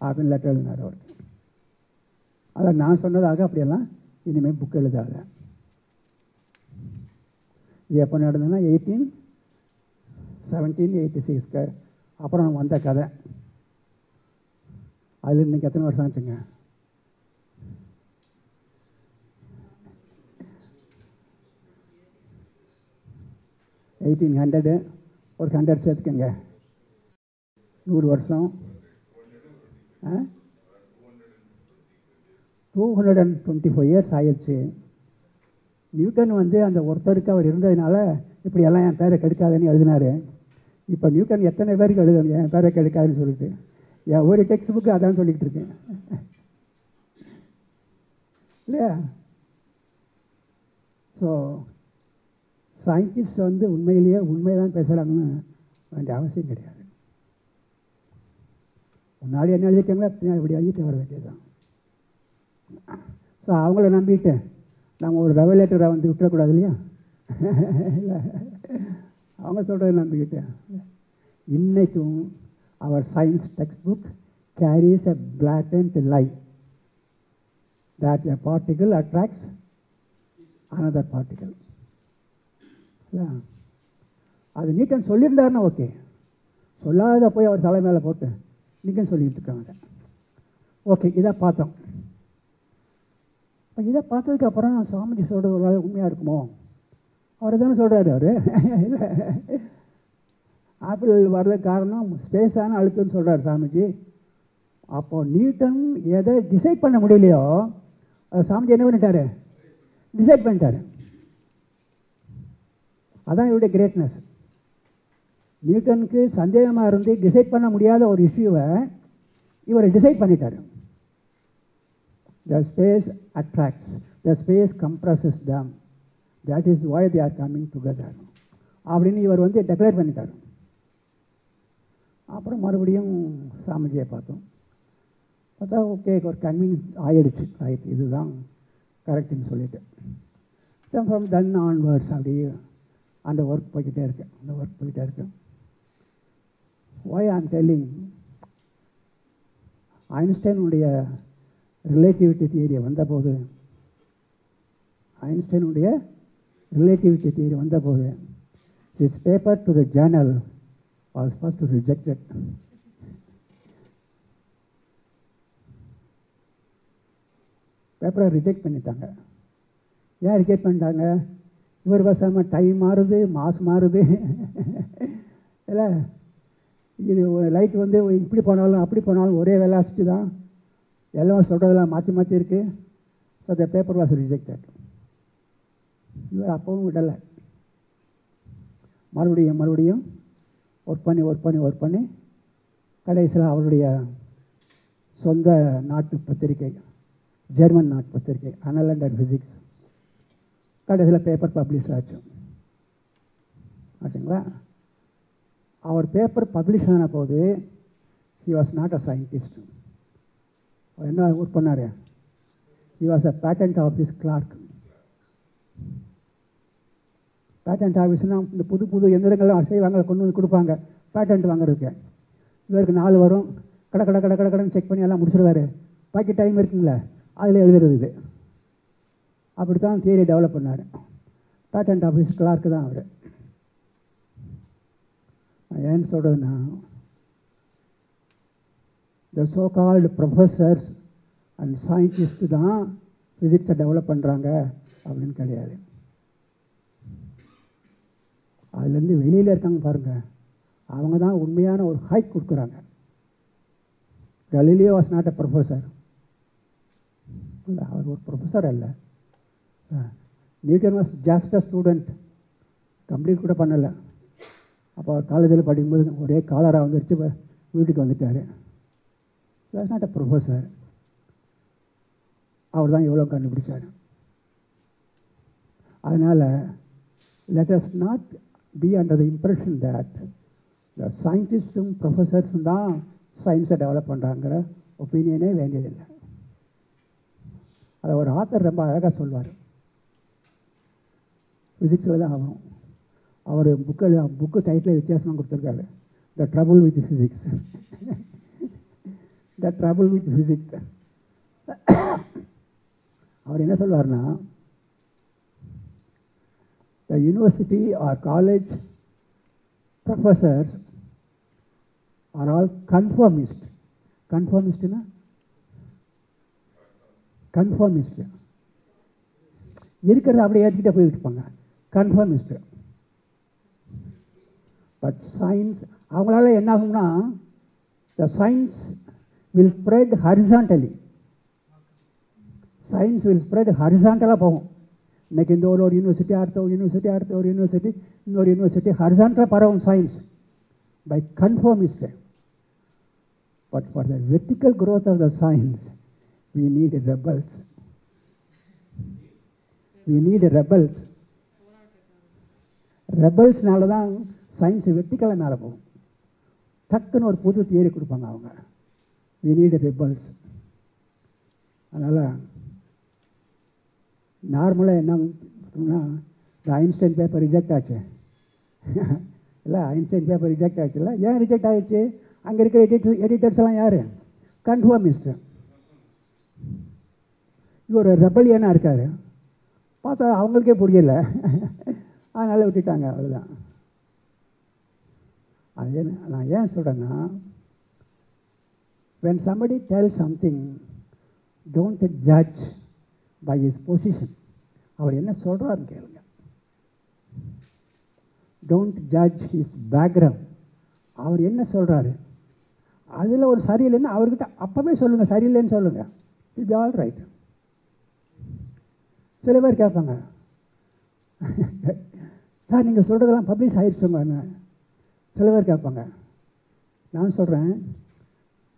அப்படின்னு லெட்டர் எழுதினார் அவருக்கு. அதை நான் சொன்னதாக அப்படியெல்லாம் இனிமேல் புக் எழுதாத. இது எப்போ நடந்ததுன்னா 1786 அப்புறம் வந்த கதை. அதில் இன்றைக்கி எத்தனை வருஷம் ஆச்சுங்க? ஒரு 100 சேர்த்துக்கங்க, 100 வருஷம். 224 இயர்ஸ் ஆயிடுச்சு. நியூட்டன் வந்து அந்த ஒருத்தருக்கு அவர் இருந்ததுனால இப்படி எல்லாம் என் பேரை கெடுக்காதுன்னு எழுதினார். இப்போ நியூட்டன் எத்தனை பேருக்கு எழுதணும் என் பேரை கெடுக்காதுன்னு சொல்லிட்டு? என் ஒரு டெக்ஸ்ட் புக்கு அதான் சொல்லிக்கிட்டு இருக்கேன் இல்லையா? ஸோ சயின்டிஸ்ட் வந்து உண்மையிலேயே உண்மைதான் பேசுகிறாங்கன்னு வேண்டிய அவசியம் கிடையாது. முன்னாடி என்ன எழுதிட்டாங்களோ பின்னாடி இப்படி எழுதிட்டு வர வேண்டியதுதான். ஸோ அவங்கள நம்பிட்டு நம்ம ஒரு ரெவலேட்டரை வந்து விட்டுறக்கூடாது இல்லையா? இல்லை, அவங்க சொல்கிறத நம்பிக்கிட்டேன். இன்னைக்கும் அவர் science text book carries a blatant lie that a particle attracts another particle. இல்லை, அது நியூட்டன் சொல்லியிருந்தாருன்னா ஓகே, சொல்லாத போய் அவர் தலை மேலே போட்டு நியூட்டன் சொல்லிக்கிட்டு இருக்காங்க. ஓகே, இதை பார்த்தோம். இதை பார்த்ததுக்கப்புறம் சாமிஜி சொல்கிறது ஒரு வேலை உண்மையாக இருக்குமோ? அவர் தானே சொல்கிறாரு. அவர் இல்லை, ஆப்பிள் வர்றதுக்கு காரணம் ஸ்பேஸான அழுக்குன்னு சொல்கிறார் சாமிஜி. அப்போது நியூட்டன் எதை டிசைட் பண்ண முடியலையோ அதை சாமிஜி என்ன பண்ணிட்டாரு, டிசைட் பண்ணிட்டாரு. அதான் இவருடைய கிரேட்னஸ். நியூட்டனுக்கு சந்தேகமாக இருந்து டிசைட் பண்ண முடியாத ஒரு இஷ்யூவை இவர் டிசைட் பண்ணிட்டார். The space attracts, the space compresses them, that is why they are coming together அப்படின்னு இவர் வந்து டெக்ளேர் பண்ணிட்டார். அப்புறம் மறுபடியும் சாமிஜியை பார்த்தோம். பார்த்தா ஓகே, ஒரு கன்வின்ஸ் ஆகிடுச்சு, ரைட் இதுதான் கரெக்டுன்னு சொல்லிட்டு ஃப்ரம் தென் ஆன்வர்ட்ஸ் அப்படியே அந்த ஒர்க் போய்கிட்டே இருக்கு. Why I am telling, ஐன்ஸ்டைனுடைய ரிலேட்டிவிட்டி தியரி வந்தபோது his paper to the journal was first rejected. பேப்பரை ரிஜெக்ட் பண்ணிட்டாங்க. ஏன் ரிஜெக்ட் பண்ணிட்டாங்க? இவர் பேசாமல் டைம் மாறுது, மாஸ் மாறுது இல்லை, இது லைட் வந்து இப்படி போனாலும் அப்படி போனாலும் ஒரே வெலாசிட்டி தான், எல்லாம் சொல்கிறதெல்லாம் மாற்றி இருக்குது. So the paper was rejected. இவர் அப்பவும் விடலை, மறுபடியும் ஒர்க் பண்ணி கடைசியில் அவருடைய சொந்த நாட்டு பத்திரிகை, ஜெர்மன் நாட்டு பத்திரிகை அனல் அண்ட் ஃபிசிக்ஸ், கடைசியில் பேப்பர் பப்ளிஷ் ஆச்சுங்களா? அவர் பேப்பர் பப்ளிஷ் ஆன போது he was not a scientist. என்ன ஒர்க் பண்ணார்? he was a patent office clerk. Patent ஆஃபீஸ்னால் இந்த புது புது எந்திரங்கள்லாம் செய்வாங்க, கொண்டு வந்து கொடுப்பாங்க பேட்டன்ட் வாங்குறதுக்கு. இவருக்கு 4 வரும், கடைன்னு செக் பண்ணி எல்லாம் முடிச்சிடுவார். பாக்கி டைம் இருக்குங்களே அதில் எழுதுறது இது. அப்படி தான் தியரி டெவலப் பண்ணார். பேட்டன்ட் ஆஃபீஸ் கிளார்க்கு தான் அவர். நான் ஏன்னு சொல்கிறதுன்னா, த so called professors and scientist தான் ஃபிசிக்ஸை டெவலப் பண்ணுறாங்க அப்படின்னு கிடையாது. அதுலேருந்து வெளியில் இருக்காங்க பாருங்கள், அவங்க தான் உண்மையான ஒரு ஹைக் கொடுக்குறாங்க. Galileo was not a professor. இல்லை, அவர் ஒரு ப்ரொஃபஸர் அல்ல. Newton was just a student, complete கூட பண்ணலை. அப்போ காலேஜில் படிக்கும்போது ஒரே காலராக வந்துருச்சு, வீட்டுக்கு வந்துட்டார். Was not a professor. அவர் தான் எவ்வளோ கண்டுபிடிச்சார். அதனால் let us not be under the impression that the scientists professors தான் சயின்ஸை டெவலப் பண்ணுறாங்கிற ஒப்பீனியனே வேண்டியதில்லை. அதை ஒரு ஆத்தர் ரொம்ப அழகாக சொல்வார். ஃபிசிக்ஸில் தான் ஆகும். அவர் புக்கு டைட்டில் வித்தியாசமாக கொடுத்துருக்காரு, the trouble with physics. The trouble with physics. அவர் என்ன சொல்வார்னா, the university or college professors are all conformist. Conformist na? Conformist. இருக்கிறத அப்படியே ஏற்றிக்கிட்டே போயிட்டு இருப்பாங்க, கன்ஃபார்மிஸ்ட். பட் சயின்ஸ் அவங்களால என்ன ஆகும்னா, the science will spread horizontally. Science will spread ஹரிசாண்டலாக போகும். இன்றைக்கி இந்த ஒரு யூனிவர்சிட்டி, அடுத்த ஒரு யூனிவர்சிட்டி, அடுத்த ஒரு யூனிவர்சிட்டி, இன்னொரு யூனிவர்சிட்டி, ஹரிசாண்டலாக பரவும் science by conformist. But for the vertical growth of the science we need rebels. we need rebels. ரெபல்ஸ்னால தான் சயின்ஸ் வெர்டிக்கலாக மேலே போகும். டக்குன்னு ஒரு புது தியரி கொடுப்பாங்க அவங்க. we need rebels. அதனால் நார்மலாக என்ன சொன்னா, இந்த ஐன்ஸ்டைன் பேப்பர் ரிஜெக்ட் ஆச்சு இல்லை, ஐன்ஸ்டைன் பேப்பர் ரிஜெக்ட் ஆச்சு இல்லை. ஏன் ரிஜெக்ட் ஆகிடுச்சு? அங்கே இருக்கிற எடிட்டர்ஸ் எல்லாம் யார்? கன்ஃபார்மிஸ்ட்டு. இவர் ரெபலியனாக இருக்கார். பார்த்தா அவங்களுக்கே புரியலை, அதனால் விட்டுட்டாங்க, அவ்வளோதான். அது நான் ஏன் சொல்கிறேன்னா, when somebody tells something, don't judge by his position. அவர் என்ன சொல்கிறாருன்னு கேளுங்க. Don't judge his background. அவர் என்ன சொல்கிறாரு, அதில் ஒரு சரியில்லைன்னு அவர்கிட்ட அப்போவே சொல்லுங்கள், சரியில்லைன்னு சொல்லுங்கள். It be all right. சில பேர் கேட்பாங்க, சார் நீங்கள் சொல்கிறதெல்லாம் பப்ளிஷ் ஆகிடுச்சுங்கன்னு சில பேர் கேட்பாங்க. நான் சொல்கிறேன்,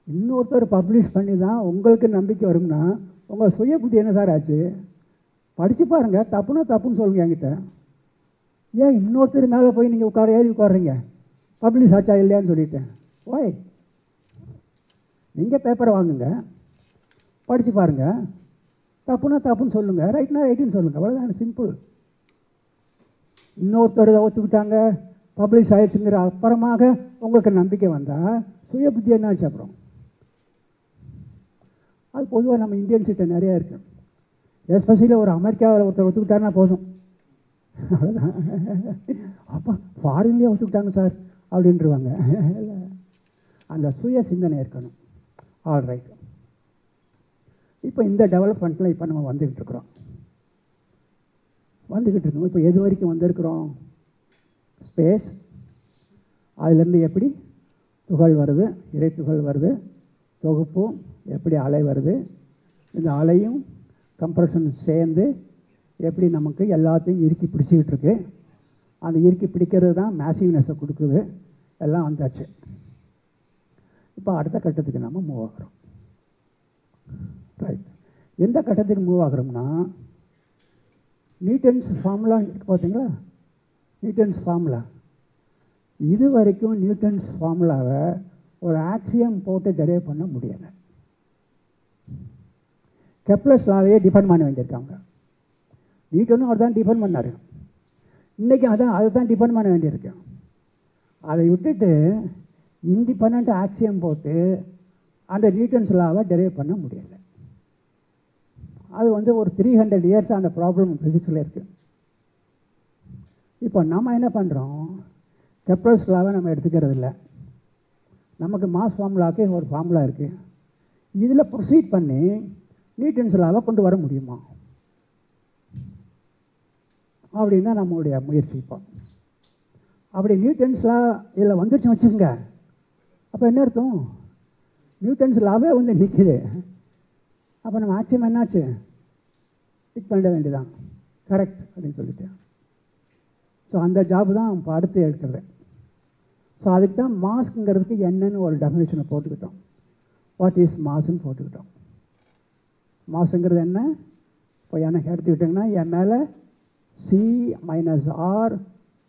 இன்னொருத்தர் பப்ளிஷ் பண்ணி தான் உங்களுக்கு நம்பிக்கை வரும்னா உங்கள் சுய புத்தி என்ன சார் ஆச்சு? படித்து பாருங்கள், தப்புன்னா தப்புன்னு சொல்லுங்கள் என்கிட்ட. ஏன் இன்னொருத்தர் மேலே போய் நீங்கள் ஏறி உட்காடுறீங்க, பப்ளிஷ் ஆச்சா இல்லையான்னு சொல்லிட்டேன். ஓய், நீங்கள் பேப்பரை வாங்குங்க, படித்து பாருங்கள், தப்புன்னா தப்புன்னு சொல்லுங்கள், ரைட்னா ரைட்டுன்னு சொல்லுங்கள், அவ்வளோதான், சிம்பிள். இன்னொருத்தர் ஒத்துக்கிட்டாங்க, பப்ளிஷ் ஆகிடுச்சுங்கிற அப்புறமாக உங்களுக்கு நம்பிக்கை வந்தால் சுய புத்தி என்ன ஆச்சு? அப்புறம் அது பொதுவாக நம்ம இந்தியன்ஸ்கிட்ட நிறையா இருக்குது. எஸ்பெஷலி ஒரு அமெரிக்காவில் ஒருத்தர் ஒத்துக்கிட்டாருன்னா போதும், அவ்வளோதான். அப்போ ஃபாரின்லேயே ஒத்துக்கிட்டாங்க சார் அப்படின்ட்டுருவாங்க. அந்த சுய சிந்தனை இருக்கணும். All right. இப்போ இந்த டெவலப்மெண்ட்டில் இப்போ நம்ம வந்துக்கிட்டு இருக்கோம். இப்போ எது வரைக்கும் வந்திருக்கிறோம்? ஸ்பேஸ், அதுலேருந்து எப்படி துகள் வருது, இறை துகள் வருது, தொகுப்பு எப்படி அலை வருது, இந்த அலையும் கம்ப்ரெஷன் சேர்ந்து எப்படி நமக்கு எல்லாத்தையும் இறுக்கி பிடிச்சிக்கிட்டு இருக்கு. அந்த இறுக்கி பிடிக்கிறது தான் மேசிவ்னஸை கொடுக்குது. எல்லாம் வந்தாச்சு. இப்போ அடுத்த கட்டத்துக்கு நம்ம மூவ் ஆகிறோம். ரைட். எந்த கட்டத்துக்கு மூவ் ஆகிறோம்னா, நியூட்டன்ஸ் ஃபார்முலா பார்த்தீங்களா? நியூட்டன்ஸ் ஃபார்முலா, இது வரைக்கும் நியூட்டன்ஸ் ஃபார்முலாவை ஒரு ஆக்சியம் போட்டு டெரைவ் பண்ண முடியலை. கெப்லர்ஸ் லாவையே டிபெண்ட் பண்ண வேண்டியிருக்காங்க. நியூட்டனும் அவர் தான் டிபெண்ட் பண்ணார். இன்றைக்கி அதை தான் டிபெண்ட் பண்ண வேண்டியிருக்கு. அதை விட்டுட்டு இண்டிபெண்ட் ஆக்சியம் போட்டு அந்த நியூட்டன்ஸ் லாவை டெரைவ் பண்ண முடியலை. அது ஒரு 300 இயர்ஸ் அந்த ப்ராப்ளம் ஃபிசிக்ஸில் இருக்குது. இப்போ நம்ம என்ன பண்ணுறோம், கெப்லர்ஸ் லாவை நம்ம எடுத்துக்கிறது இல்லை. நமக்கு மாஸ் ஃபார்முலாவுக்கு ஒரு ஃபார்முலா இருக்குது. இதில் ப்ரொசீட் பண்ணி நியூட்டன்ஸ் லாவை கொண்டு வர முடியுமா அப்படின்னு தான் நம்மளுடைய முயற்சி. இப்போ அப்படி நியூட்டன்ஸ் லா இதில் வந்துருச்சுன்னு வச்சுக்கோங்க, அப்போ என்ன அர்த்தம், நியூட்டன்ஸ் லாவே நிற்கிது. அப்போ நம்ம ஆக்சியம் என்னாச்சு, டிக் பண்ணிட வேண்டியதான், கரெக்ட் அப்படின்னு சொல்லிட்டு. ஸோ அந்த ஜாப் தான் இப்போ அடுத்து எடுக்கிறது. ஸோ அதுக்கு தான் மாஸ்ங்கிறதுக்கு என்னன்னு ஒரு டெஃபினேஷனை போட்டுக்கிட்டோம். What is மாஸ்ன்னு போட்டுக்கிட்டோம். மாஸுங்கிறது என்ன, இப்போ எனக்கு எடுத்துக்கிட்டிங்கன்னா என் மேலே C minus R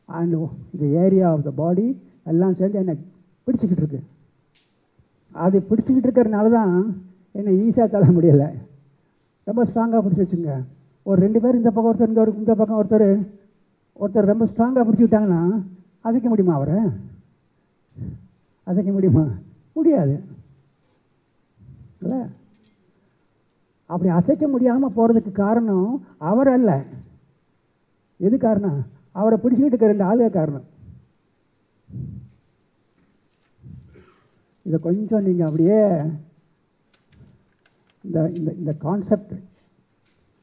and the area of the body எல்லாம் சேர்ந்து என்னை பிடிச்சிக்கிட்டு இருக்கு. அது பிடிச்சிக்கிட்டு இருக்கிறதுனால தான் என்னை ஈஸியாக தள்ள முடியலை. ரொம்ப ஸ்ட்ராங்காக பிடிச்சி வச்சுங்க. ஒரு 2 பேர் இந்த பக்கம் ஒருத்தர், இந்த பக்கம் ஒருத்தர் ரொம்ப ஸ்ட்ராங்காக பிடிச்சிக்கிட்டாங்கன்னா அசைக்க முடியுமா அவரை? அசைக்க முடியுமா? முடியாது இல்லை. அப்படி அசைக்க முடியாமல் போகிறதுக்கு காரணம் அவர் அல்ல. எது காரணம்? அவரை பிடிச்சிக்கிட்டு இருக்க 2 ஆளுக காரணம். இதை கொஞ்சம் நீங்கள் அப்படியே இந்த இந்த கான்செப்ட்,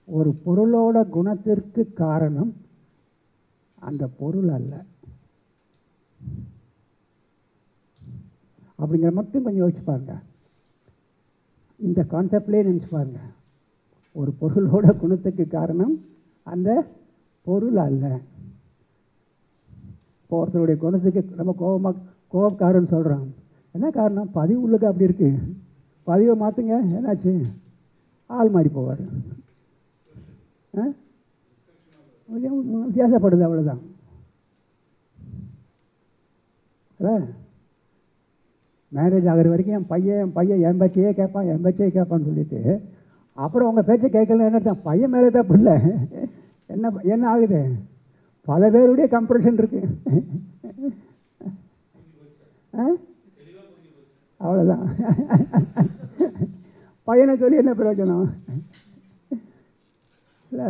ஒரு பொருளோட குணத்திற்கு காரணம் அந்த பொருள் அல்ல அப்படிங்கிற மட்டும் கொஞ்சம் யோசிச்சு பாருங்க. இந்த கான்செப்ட்லேயே நினச்சி பாருங்க. ஒரு பொருளோட குணத்துக்கு காரணம் அந்த பொருள் அல்ல. இப்போ ஒருத்தருடைய குணத்துக்கு நம்ம கோபக்காரன்னு சொல்கிறோம். என்ன காரணம்? பதிவு உள்ளுக்கு அப்படி இருக்குது. பதிவை மாற்றுங்க, என்னாச்சு? ஆள் மாறி போவார். வித்தியாசப்படுது, அவ்வளோதான். மேரேஜ் ஆகிற வரைக்கும் என் பையன் என் பேச்சையே கேட்பான்னு சொல்லிட்டு, அப்புறம் உங்கள் பேச்சை கேட்கல, என்ன பையன் மேலே தான் பிள்ளை என்ன ஆகுது? பல பேருடைய கம்ப்ரெஷன் இருக்கு. அவ்வளோதான். பையனை சொல்லி என்ன பிரயோஜனம்? இல்லை,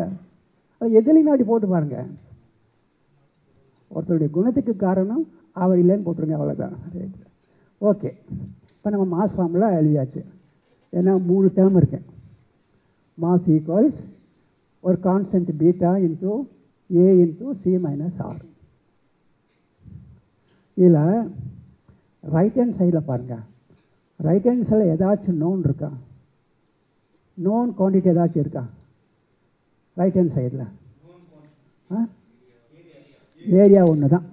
அது எதுலையும் அப்படி போட்டு பாருங்க. ஒருத்தருடைய குணத்துக்கு காரணம் அவர் இல்லைன்னு போட்டுருங்க, அவ்வளோதான். Right, okay. இப்போ நம்ம மாஸ் ஃபார்முலா எழுதியாச்சு. ஏன்னா 3 டேர்ம் இருக்கு. மாஸ் ஈக்குவல்ஸ் ஒரு constant beta into A into C minus R. இதில் ரைட் ஹேண்ட் சைடில் பாருங்கள். ரைட் ஹேண்ட் சைடில் ஏதாச்சும் நோன் இருக்கா? நோன் குவான்டிட்டி ஏதாச்சும் இருக்கா ரைட் ஹேண்ட் சைடில்? ஏரியா ஒன்று தான்.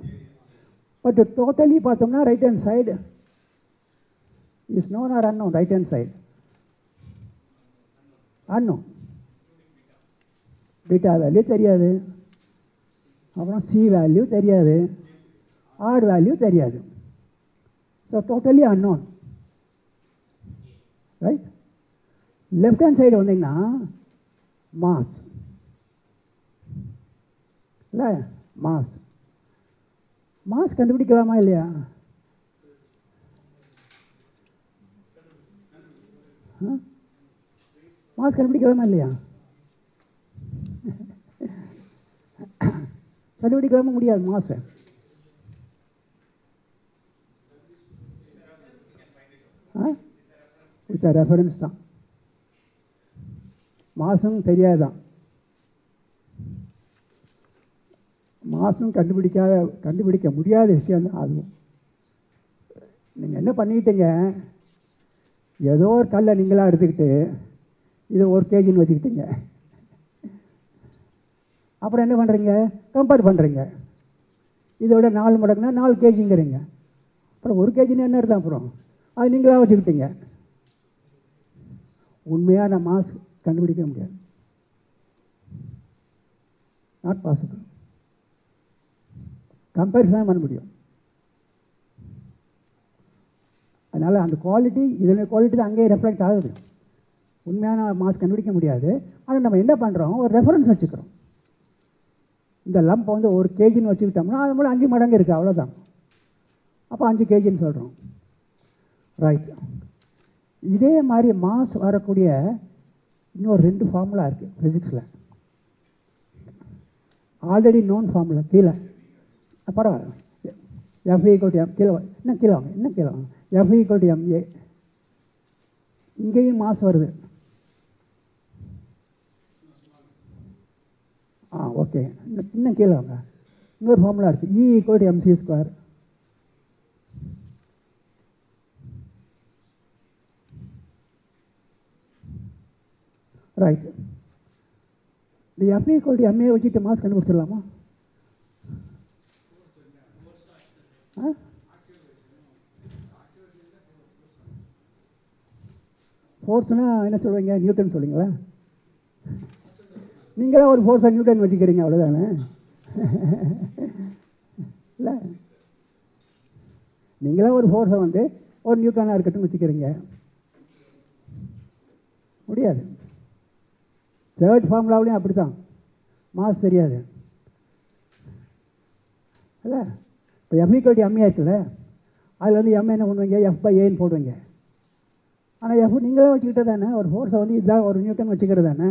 பட் டோட்டலி பார்த்தோம்னா right hand side is known or unknown? Right hand side unknown. Beta value தெரியாது, அப்புறம் C வேல்யூ தெரியாது, R வேல்யூ தெரியாது. So totally unknown, right? Left hand side வந்தீங்கன்னா மாஸ் இல்லை, மாஸ் கண்டுபிடிக்கலாமா இல்லையா? மாஸ் கண்டுபிடிக்கலாமா இல்லையா? கண்டுபிடிக்கலாமா? முடியாது. மாஸ் வித் ரெஃபரன்ஸ் தான். மாசும் தெரியாதுதான். மாசும் கண்டுபிடிக்க முடியாத விஷயம் தான் அதுவும். நீங்கள் என்ன பண்ணிக்கிட்டீங்க, ஏதோ ஒரு கல்லை நீங்களாக எடுத்துக்கிட்டு இதை 1 kgன்னு வச்சுக்கிட்டீங்க. அப்புறம் என்ன பண்ணுறீங்க? கம்பேர் பண்ணுறீங்க. இதோட 4 மடங்குனா 4 kgங்கிறீங்க. அப்புறம் 1 kgன்னு என்ன அர்த்தம்? அப்புறம் அது நீங்களாக வச்சுக்கிட்டீங்க. உண்மையான மாஸ் கண்டுபிடிக்க முடியாது. Not possible. கம்பேரிசன் பண்ண முடியும். அதனால் அந்த குவாலிட்டி இதில் குவாலிட்டி தான் அங்கேயே ரெஃப்ளெக்ட் ஆகுது. உண்மையான மாஸ் கண்டுபிடிக்க முடியாது. ஆனால் நம்ம என்ன பண்ணுறோம், ஒரு ரெஃபரன்ஸ் வச்சுக்கிறோம். இந்த லம்ப் வந்து 1 kgன்னு வச்சுக்கிட்டோம்னா அது மூலம் 5 மடங்கு இருக்குது, அவ்வளோதான். அப்போ 5 kgன்னு சொல்கிறோம். ரைட். இதே மாதிரி மாஸ் வரக்கூடிய இன்னொரு 2 ஃபார்முலா இருக்குது ஃபிசிக்ஸில். ஆல்ரெடி நோன் ஃபார்முலா கீழே பரவாயில்ல. F = m கீழே இன்னும் கீழே வாங்க. F = ma. இங்கேயும் மாஸ் வருது. ஓகே, இன்னும் கீழே வாங்க. இன்னொரு ஃபார்முலா இருக்குது, E = mc². ரைட். இந்த F = ma வச்சுட்டு மாஸ் கண்டுபிடிச்சிடலாமா? ஃபோர்ஸ்னா என்ன சொல்லுவீங்க, நியூட்டன் சொல்லுவீங்களா? நீங்களாம் ஒரு ஃபோர்ஸை நியூட்டன் வச்சுக்கிறீங்க, அவ்வளோதானே? இல்லை, நீங்களாம் ஒரு ஃபோர்ஸை வந்து ஒரு நியூட்டனாக இருக்கட்டும் வச்சுக்கிறீங்க. முடியாது. தேர்ட் ஃபார்முலாவிலையும் அப்படி தான், மாஸ் தெரியாது. இல்லை, இப்போ F = ma இருக்குல்ல, அதில் வந்து m என்ன பண்ணுவீங்க, F/aன்னு போடுவீங்க. ஆனால் F நீங்களே வச்சுக்கிட்டே தானே, ஒரு ஃபோர்ஸை வந்து இதுதான் ஒரு நியூட்டன் வச்சுக்கிறது தானே.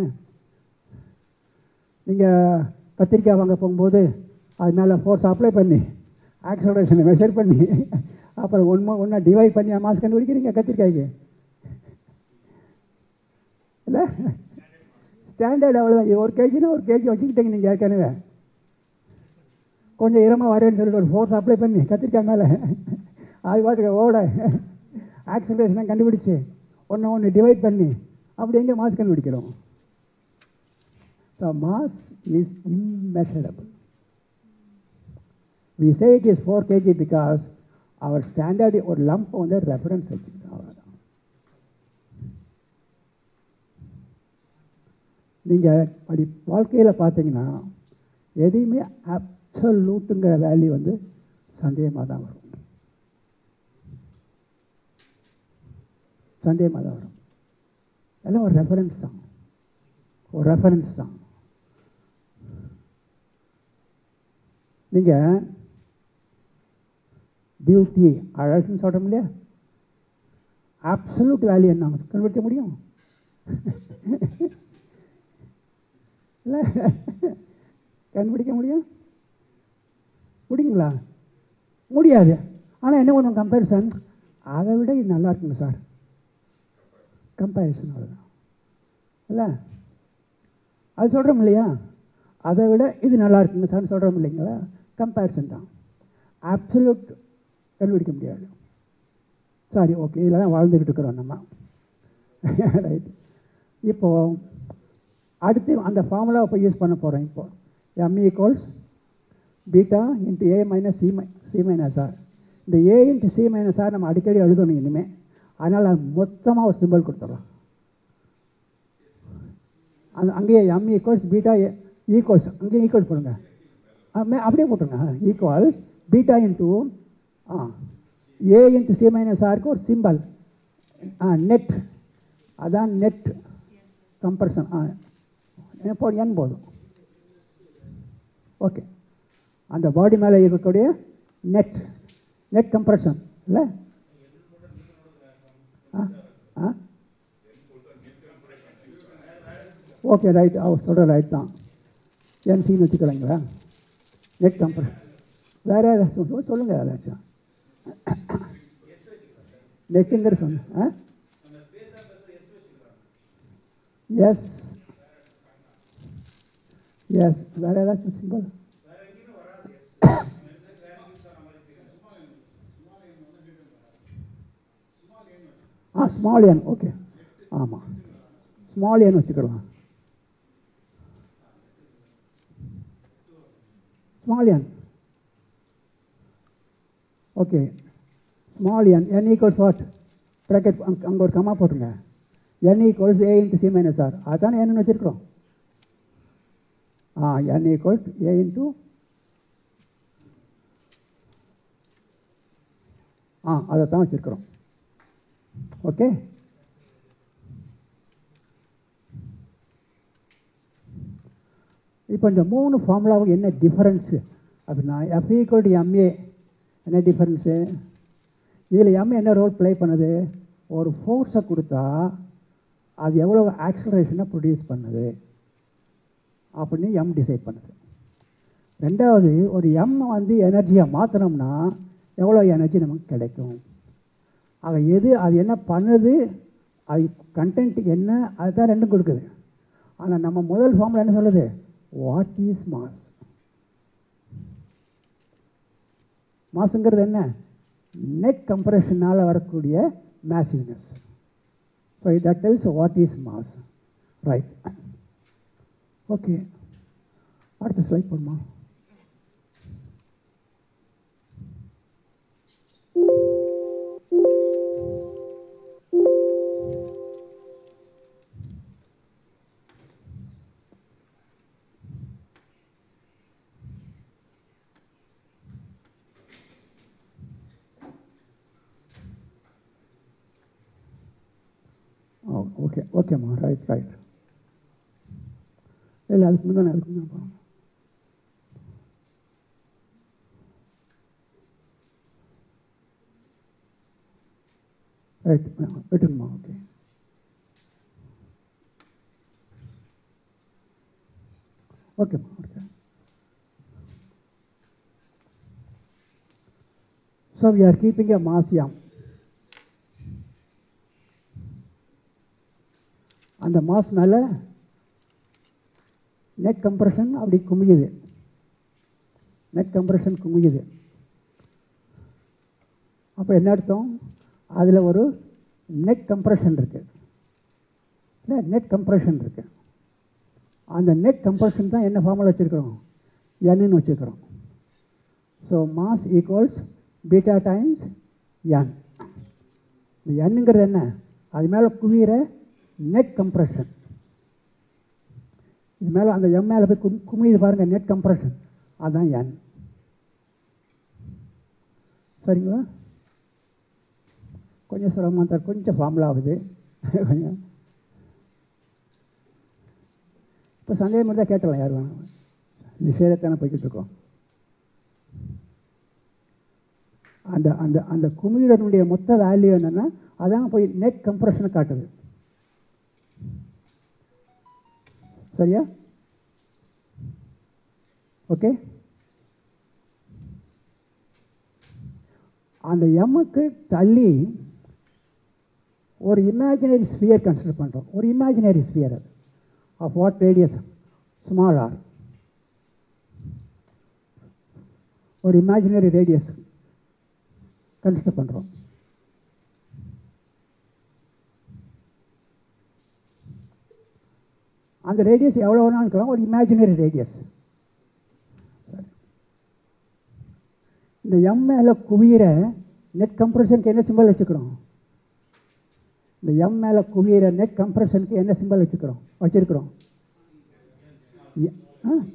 நீங்கள் கத்திரிக்காய் வாங்க போகும்போது அது மேலே ஃபோர்ஸ் அப்ளை பண்ணி ஆக்சலரேஷனை மெஷர் பண்ணி அப்புறம் ஒன்றா டிவைட் பண்ணி மாஸ் கண்டுபிடிக்கிறீங்க கத்திரிக்காய்க்கு. இல்லை, ஸ்டாண்டர்ட் அவ்வளோதான். 1 kgனா 1 kg வச்சுக்கிட்டீங்க நீங்கள் ஏற்கனவே. கொஞ்சம் இரமாக வரேன்னு சொல்லிட்டு ஒரு ஃபோர்ஸ் அப்ளை பண்ணி கத்திரிக்காய் மேலே அது பாட்டுக்கு ஓட ஆக்சலரேஷனை கண்டுபிடிச்சி ஒன்று டிவைட் பண்ணி அப்படி எங்கே மாஸ் கண்டுபிடிக்கிறோம். So mass is immeasurable. We say it is 4 kg because our standard ஒரு லம்ப் வந்து ரெஃபரன்ஸ் வச்சுக்கிட்டோம், அவ்வளோதான். நீங்கள் அப்படி வாழ்க்கையில் பார்த்தீங்கன்னா எதையுமே அப்சல்யூட்டுங்கிற வேல்யூ வந்து சந்தேகமாக தான் வரும். எல்லாம் ஒரு ரெஃபரன்ஸ் தான். நீங்கள் பியூட்டி அழகுன்னு சொல்கிறோம் இல்லையா, அப்சல்யூட் வேல்யூ என்ன கண்டுபிடிக்க முடியும்? இல்லை, கண்டுபிடிக்க முடியுங்களா? முடியாது. ஆனால் என்ன பண்ணுவோம், கம்பேரிசன், அதை விட இது நல்லா இருக்குங்க சார், கம்பேரிசன், அவ்வளோதான். இல்லை, அது சொல்கிறோம் இல்லையா, அதை விட இது நல்லா இருக்குங்க சார் சொல்கிறோம் இல்லைங்களா, கம்பேரிசன் தான். அப்சல்யூட் கண்டுபிடிக்க முடியாது. சாரி, ஓகே, இதில் தான் வாழ்ந்துக்கிட்டு இருக்கிறோம் நம்ம. ரைட். இப்போது அடுத்து அந்த ஃபார்முலாவை இப்போ யூஸ் பண்ண போகிறோம். இப்போது m = β × a - c - r. இந்த a × c - r நம்ம அடிக்கடி எழுதணும் இனிமேல். அதனால் அது மொத்தமாக ஒரு சிம்பிள் கொடுத்துடலாம். அங்கேயே m = β ஈக்குவல்ஸ், அங்கேயே ஈக்குவல்ஸ் போடுங்க, அப்படியே போட்டுருங்க. ஈக்குவல்ஸ் β × a × c - r ஒரு சிம்பிள் நெட், அதான் நெட் கம்ப்ரஷன். n போதும். ஓகே, அந்த பாடி மேலே இருக்கக்கூடிய நெட் கம்ப்ரஷன் இல்லை. Okay, right. சொல்கிற ரைட் தான். NCன்னு வச்சுக்கலாங்களா, நெட் கம்ப்ரஷன். வேறு ஏதாச்சும் சொல்லுங்கள், ஏதாச்சும் நெட்டுங்கிற சொன்ன. எஸ், வேறு ஏதாச்சும் சிம்பிள்? Small n. ஓகே, ஆமாம், ஸ்மால் n வச்சுக்கலாம். Small n. Okay, small n. n = what? Bracket அங்கே ஒரு கமா போட்டுருங்க. n = a × c - r. அதுதானே n வச்சுருக்கிறோம். n = a × அதை தான் வச்சுருக்கிறோம். ஓகே. இப்போ இந்த 3 ஃபார்முலாவுக்கு என்ன டிஃபரன்ஸு அப்படின்னா, F = ma என்ன டிஃபரன்ஸு? இதில் m என்ன ரோல் ப்ளே பண்ணுது? ஒரு ஃபோர்ஸை கொடுத்தா அது எவ்வளோ ஆக்சலரேஷனை ப்ரொடியூஸ் பண்ணுது அப்படின்னு m டிசைட் பண்ணுது. ரெண்டாவது, ஒரு m வந்து எனர்ஜியாக மாற்றினோம்னா எவ்வளோ எனர்ஜி நமக்கு கிடைக்கும். ஆக அது என்ன பண்ணுது, அது கண்டென்ட் என்ன, அதுதான் ரெண்டும் கொடுக்குது. ஆனால் நம்ம முதல் ஃபார்முலா என்ன சொல்லுது? What is mass? மாஸுங்கிறது என்ன? நெட் கம்ப்ரெஷனால் வரக்கூடிய massiveness. So that tells what is mass. Right. Okay, அடுத்த ஸ்லைட் போடுமா? ஓகே ஓகேம்மா. Right right. இல்லை, அதுக்கு முன்னாடி ரைட் விட்டுருமா? ஓகே. ஓகேம்மா. Okay. So we are keeping a mass m. அந்த மாஸ்னால நெட் கம்ப்ரெஷன் அப்படி குமியுது. Net compression குமியுது. அப்போ என்ன அர்த்தம்? அதில் ஒரு நெட் கம்ப்ரெஷன் இருக்குது. இல்லை, நெட் கம்ப்ரெஷன் இருக்குது. அந்த நெட் கம்ப்ரெஷன் தான் என்ன ஃபார்முலா வச்சுருக்கிறோம்? n வச்சுருக்கிறோம். So mass equals beta times n. இந்த nங்கிறது என்ன? அது மேலே குவிகிற நெட் கம்ப்ரெஷன். இது மேலே அந்த m மேலே போய் குமியுது பாருங்கள், நெட் கம்ப்ரெஷன். அதுதான் n. சரிங்களா? கொஞ்சம் சிரமமாக தான், கொஞ்சம் ஃபார்முலா ஆகுது கொஞ்சம். இப்போ சந்தேகம் மட்டும் தான் கேட்டலாம், யார் வேணும்? விஷயத்தானே போய்கிட்டு இருக்கோம். அந்த அந்த அந்த குமிழனுடைய மொத்த வேல்யூ என்னென்னா அதான் போய் நெட் கம்ப்ரெஷனை காட்டுது. சரியா? ஓகே. அந்த எம்முக்கு தள்ளி ஒரு இமேஜினரி ஸ்பியர் கன்சிடர் பண்ணுறோம். ஒரு இமேஜினரி ஸ்பியர், அது of what radius? Small r. ஒரு இமேஜினரி ரேடியஸ் கன்சிடர் பண்ணுறோம். அந்த ரேடியஸ் எவ்வளோ வேணாலும் இருக்கலாம், ஒரு இமேஜினரி ரேடியஸ். இந்த எம் மேலே குவியிற நெட் கம்ப்ரெஷனுக்கு என்ன சிம்பிள் வச்சுக்கிறோம்? இந்த எம் மேலே குவியிற நெட் கம்ப்ரெஷனுக்கு என்ன சிம்பிள் வச்சுருக்கிறோம்?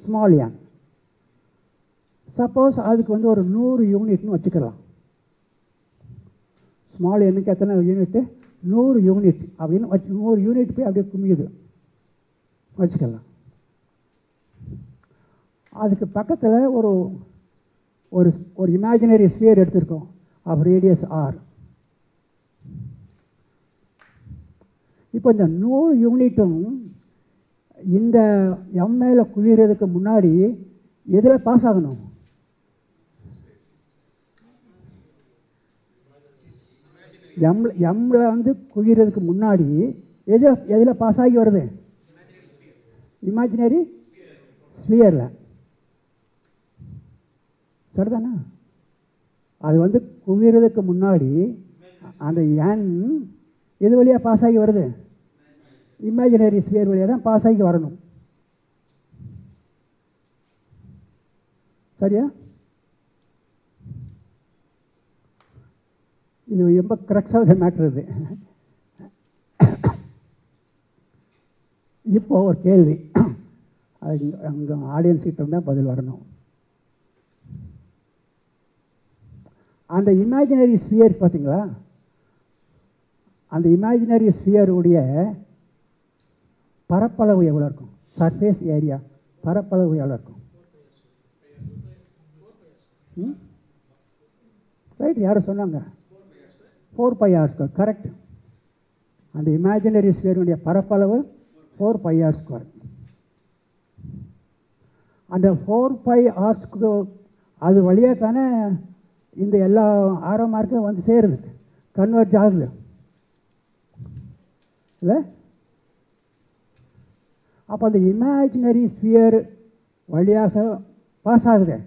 ஸ்மால் என். சப்போஸ் அதுக்கு வந்து ஒரு 100 யூனிட்னு வச்சுக்கலாம். ஸ்மால் எண்ணுக்கு எத்தனை யூனிட்டு? 100 யூனிட் அப்படின்னு வச்சு 100 யூனிட் போய் அப்படியே குமியுது வச்சுக்கலாம். அதுக்கு பக்கத்தில் ஒரு ஒரு ஒரு இமேஜினரி ஸ்பியர் எடுத்திருக்கோம் ஆஃப் ரேடியஸ் ஆர். இப்போ இந்த 100 யூனிட்டும் இந்த எம் மேலே குவிகிறதுக்கு முன்னாடி எதில் பாஸ் ஆகணும்? எம்ல வந்து குவிகிறதுக்கு முன்னாடி எதில் பாஸ் ஆகி வருது? இமேஜினரி ஸ்பியரில். சரிதானா? அது வந்து குவிகிறதுக்கு முன்னாடி அந்த என் எது வழியாக பாஸ் ஆகி வருது? இமேஜினரி ஸ்பியர் வழியாக தான் பாஸ் ஆகி வரணும். சரியா? இது ரொம்ப கிரக்ஸாக மேட்ரு இது. இப்போ ஒரு கேள்வி, அது அங்கே ஆடியன்ஸ் கிட்ட தான் பதில் வரணும். அந்த இமேஜினரி ஸ்பியர் பார்த்தீங்களா, அந்த இமேஜினரி ஸ்பியருடைய பரப்பளவு எவ்வளோ இருக்கும்? சர்ஃபேஸ் ஏரியா பரப்பளவு எவ்வளோ இருக்கும்? ரைட், யாரும் சொன்னாங்க 4πr². கரெக்ட். அந்த இமேஜினரி ஸ்பியருடைய பரப்பளவு 4πr². அந்த 4πr² அது வழியாக தானே இந்த எல்லா ஆரோ மார்க்கும் வந்து சேருது, கன்வெர்ஜ் ஆகுது இல்லை? அப்போ அந்த இமேஜினரி ஸ்பியர் வழியாக பாஸ் ஆகுது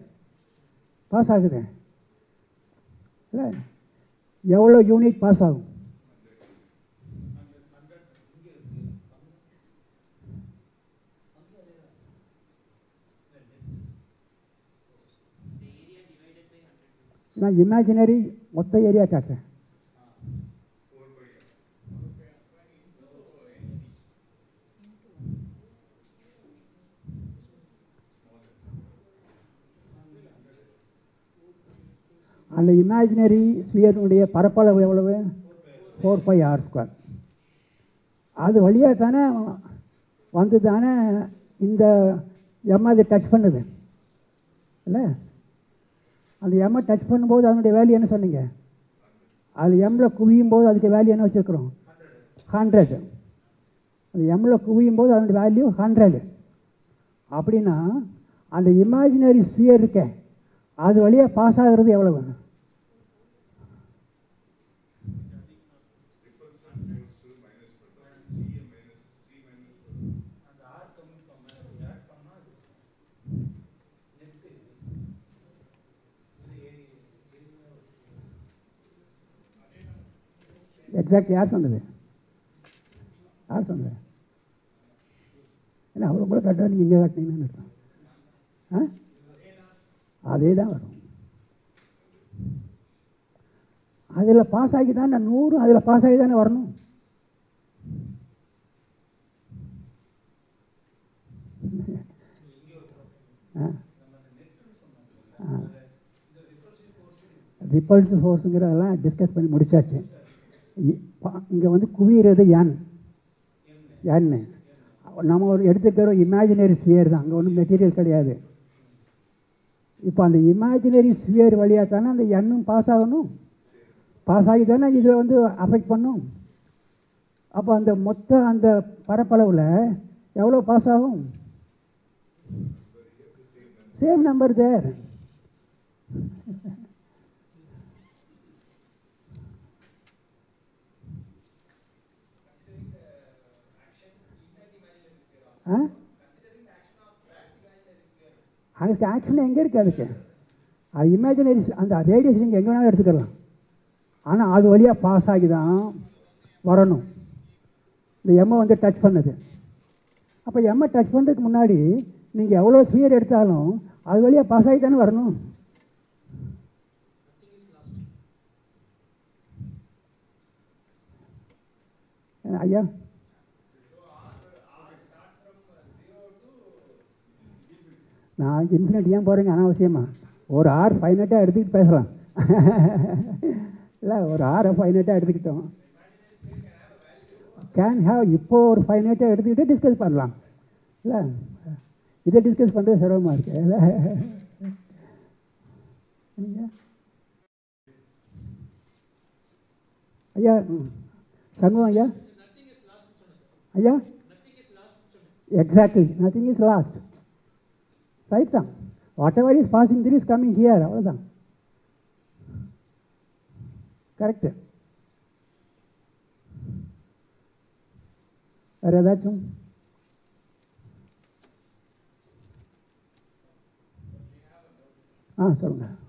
இல்லை? எவ்வளோ யூனிட் பாஸ் ஆகும்? நான் இமேஜினரி மொத்த ஏரியா காட்டுறேன். அந்த இமேஜினரி ஸ்பியருடைய பரப்பளவு எவ்வளவு? 4πr². அது வழியாக தானே வந்து தானே இந்த எம் அதை டச் பண்ணுது இல்லை? அந்த எம்மை டச் பண்ணும்போது அதனுடைய வேல்யூ என்ன சொன்னீங்க? அது எம்மில் குவியும் போது அதுக்கு வேல்யூ என்ன வச்சுருக்குறோம்? 100. அந்த எம்மில் குவியும் போது அதனுடைய வேல்யூ 100. அப்படின்னா அந்த இமேஜினரி ஸ்பியர் இருக்க அது வழியாக பாஸ் ஆகிறது எவ்வளவு? எக்ஸாக்ட் யார் சொன்னது? ஏன்னா அவ்வளோ கூட கரெக்டாக நீங்கள் இங்கே காட்டினீங்கன்னு இருக்கும். அதே தான் வரும். அதில் பாஸ் ஆகி தான் 100 அதில் பாஸ் ஆகி தானே வரணும். ரிப்பல்சிவ் ஃபோர்ஸுங்கிறதெல்லாம் டிஸ்கஸ் பண்ணி முடிச்சாச்சு. இங்கே வந்து குவிகிறது யான்னு நம்ம ஒரு எடுத்துக்கிறோம் இமேஜினரி ஸ்பியர் தான், அங்கே ஒன்றும் மெட்டீரியல் கிடையாது. இப்போ அந்த இமேஜினரி ஸ்பியர் வழியாக தானே அந்த எண்ணும் பாஸ் ஆகணும், பாஸ் ஆகி தானே இதில் வந்து அஃபெக்ட் பண்ணும். அப்போ அந்த மொத்த அந்த பரப்பளவில் எவ்வளோ பாஸ் ஆகும்? சேம் நம்பர் தேர். அதுக்கு ஆக்ஷன் எங்கே இருக்குது? அதுக்கு அது இமேஜினரி அந்த ரேடியேஷன் எங்கே வேணாலும் எடுத்துக்கலாம். ஆனால் அது வழியாக பாஸ் ஆகி தான் வரணும். இந்த எம்மை வந்து டச் பண்ணுது. அப்போ எம்மை டச் பண்ணுறதுக்கு முன்னாடி நீங்கள் எவ்வளோ ஸ்பியர் எடுத்தாலும் அது வழியாக பாஸ் ஆகி தானே வரணும். ஐயா நான் இன்ஃபினிட் ஏன் போகிறேங்க அனாவசியமாக? ஒரு ஆர் ஃபைனட்டாக எடுத்துக்கிட்டு பேசலாம் இல்லை? ஒரு ஆரை ஃபைனட்டாக எடுத்துக்கிட்டோம், கேன் ஹேவ். இப்போது ஒரு ஃபைனட்டாக எடுத்துக்கிட்டு டிஸ்கஸ் பண்ணலாம் இல்லை? இதை டிஸ்கஸ் பண்ணுறது சிரமமாக இருக்கு இல்லை? ஐயா சண்முகம் ஐயா, ஐயா exactly nothing is lost. Right தான். Whatever is passing this is coming here, அவ்வளோதான். கரெக்டு. வேறு ஏதாச்சும்? சொல்லுங்கள்.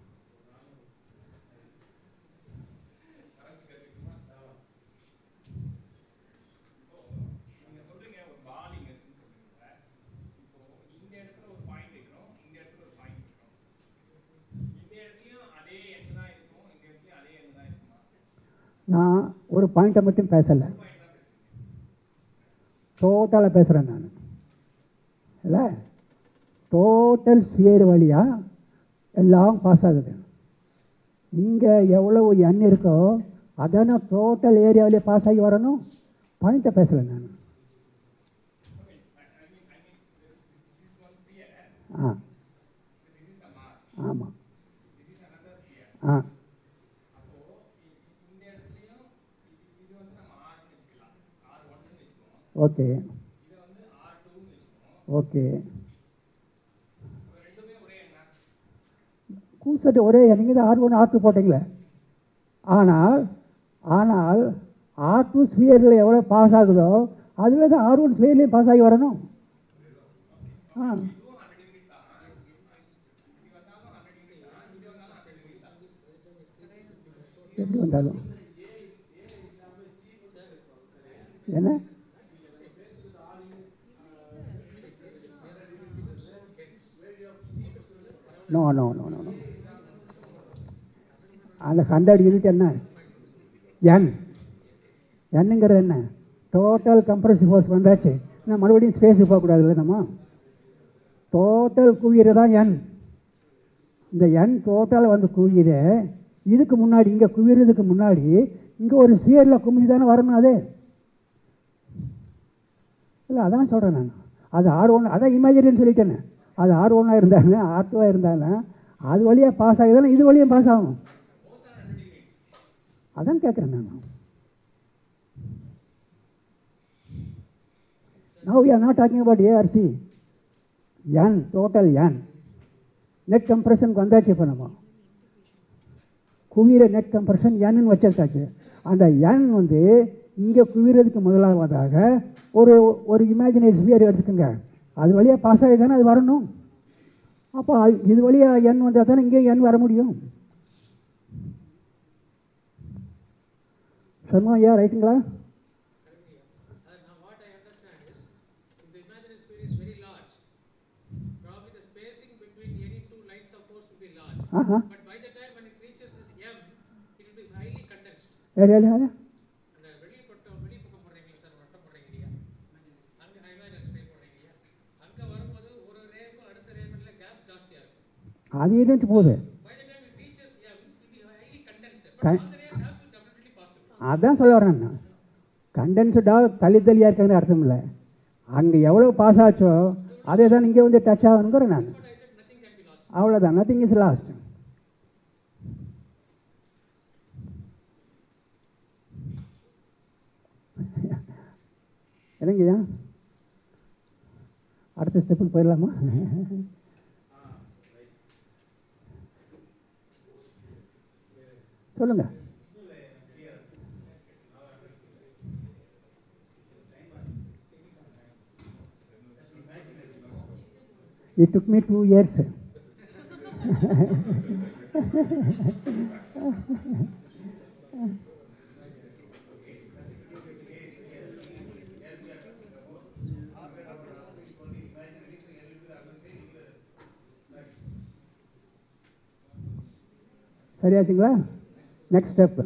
நான் ஒரு பாயிண்ட்டை மட்டும் பேசலை, டோட்டலாக பேசுகிறேன் நான் இல்லை? டோட்டல் ஸ்பியர் வழியாக எல்லாம் பாஸ் ஆகுது. இங்கே எவ்வளவு எண் இருக்கோ அதான டோட்டல் ஏரியாவிலே பாஸ் ஆகி வரணும். பாயிண்ட்டை பேசலை நான். ஆ ஆமாம். ஆ ஓகே ஓகே. கூசட்டு ஒரே நீங்கள் தான் R1 R2 போட்டிங்களே. ஆனால் ஆனால் R2 ஸ்பியரில் எவ்வளோ பாஸ் ஆகுதோ அதுவே தான் R1 ஸ்பியர்லேயும் பாஸ் ஆகி வரணும். ஆ எப்படி வந்தாலும் என்ன no no no no no அந்த 100 யூனிட் என்ன என் என்னங்கிறது என்ன டோட்டல் கம்ப்ரசிவ் ஃபோர்ஸ் வந்தாச்சு. நான் மறுபடியும் ஸ்பேஸுக்கு போகக்கூடாதுல்ல. நம்ம டோட்டல் குவியது தான் என். இந்த என் டோட்டல் வந்து குவியுது. இதுக்கு முன்னாடி இங்கே குவியறதுக்கு முன்னாடி இங்கே ஒரு ஸ்பியரில் குமிஞ்சு தானே வரணும். அது இல்லை, அதான் சொல்கிறேன் நான். அது R1 அதான் இமேஜினரின்னு சொல்லிட்டேன்னு. அது R1 இருந்தாங்க R2 இருந்தாங்க. அது வழியாக பாஸ் ஆகுதுன்னா இது வழியாக பாஸ் ஆகும். அதான் கேட்குறேன் நான். Now we are not talking about ARC. N, total N. Net கம்ப்ரெஷனுக்கு வந்தாச்சு. இப்போ நம்ம குவிகிற நெட் கம்ப்ரெஷன் Nன்னு வச்சாச்சு. அந்த N வந்து இங்கே குவிறதுக்கு முதலாவதாக ஒரு ஒரு இமேஜினரி ஸ்பியர் எடுத்துக்கோங்க. அது வழியாக பாஸ் ஆகி தானே அது வரணும். அப்போ இது வழியாக N வந்தால் தானே இங்கே N வர முடியும். சொன்னோம் ஐயா, ரைட்டுங்களா? Uh-huh. But by the time when it reaches this M, it will be highly condensed. Really? And வெளிய பக்கம் போடுறீங்க சார், வட்டம் போடுறீங்க இல்லையா, அங்கே இமேஜினரி ஸ்ப்ரே போடுறீங்க இல்லையா, அங்கே வரும்போது ஒரு ரேக்கும் அடுத்த ரேக்குள்ள கேப் ஜாஸ்தியாக இருக்கும். அது இருந்துட்டு போகுது. By the time it reaches M, it will be highly condensed. But all the rays have to definitely pass through. அதான் சொல்ல வரேன் நான். கண்டென்ஸ்டாக தள்ளியாக இருக்காங்கன்னு அர்த்தம் இல்லை. அங்கே எவ்வளோ பாஸ் ஆச்சோ அதே தான் இங்கே வந்து டச் ஆகணுங்கிறேன் நான். அவ்வளோதான், நத்திங் இஸ் லாஸ்ட். என்னங்கய்யா, அடுத்த ஸ்டெப்புக்கு போயிடலாமா? சொல்லுங்க. It took me 2 years. சரியாச்சுங்களா? Next step.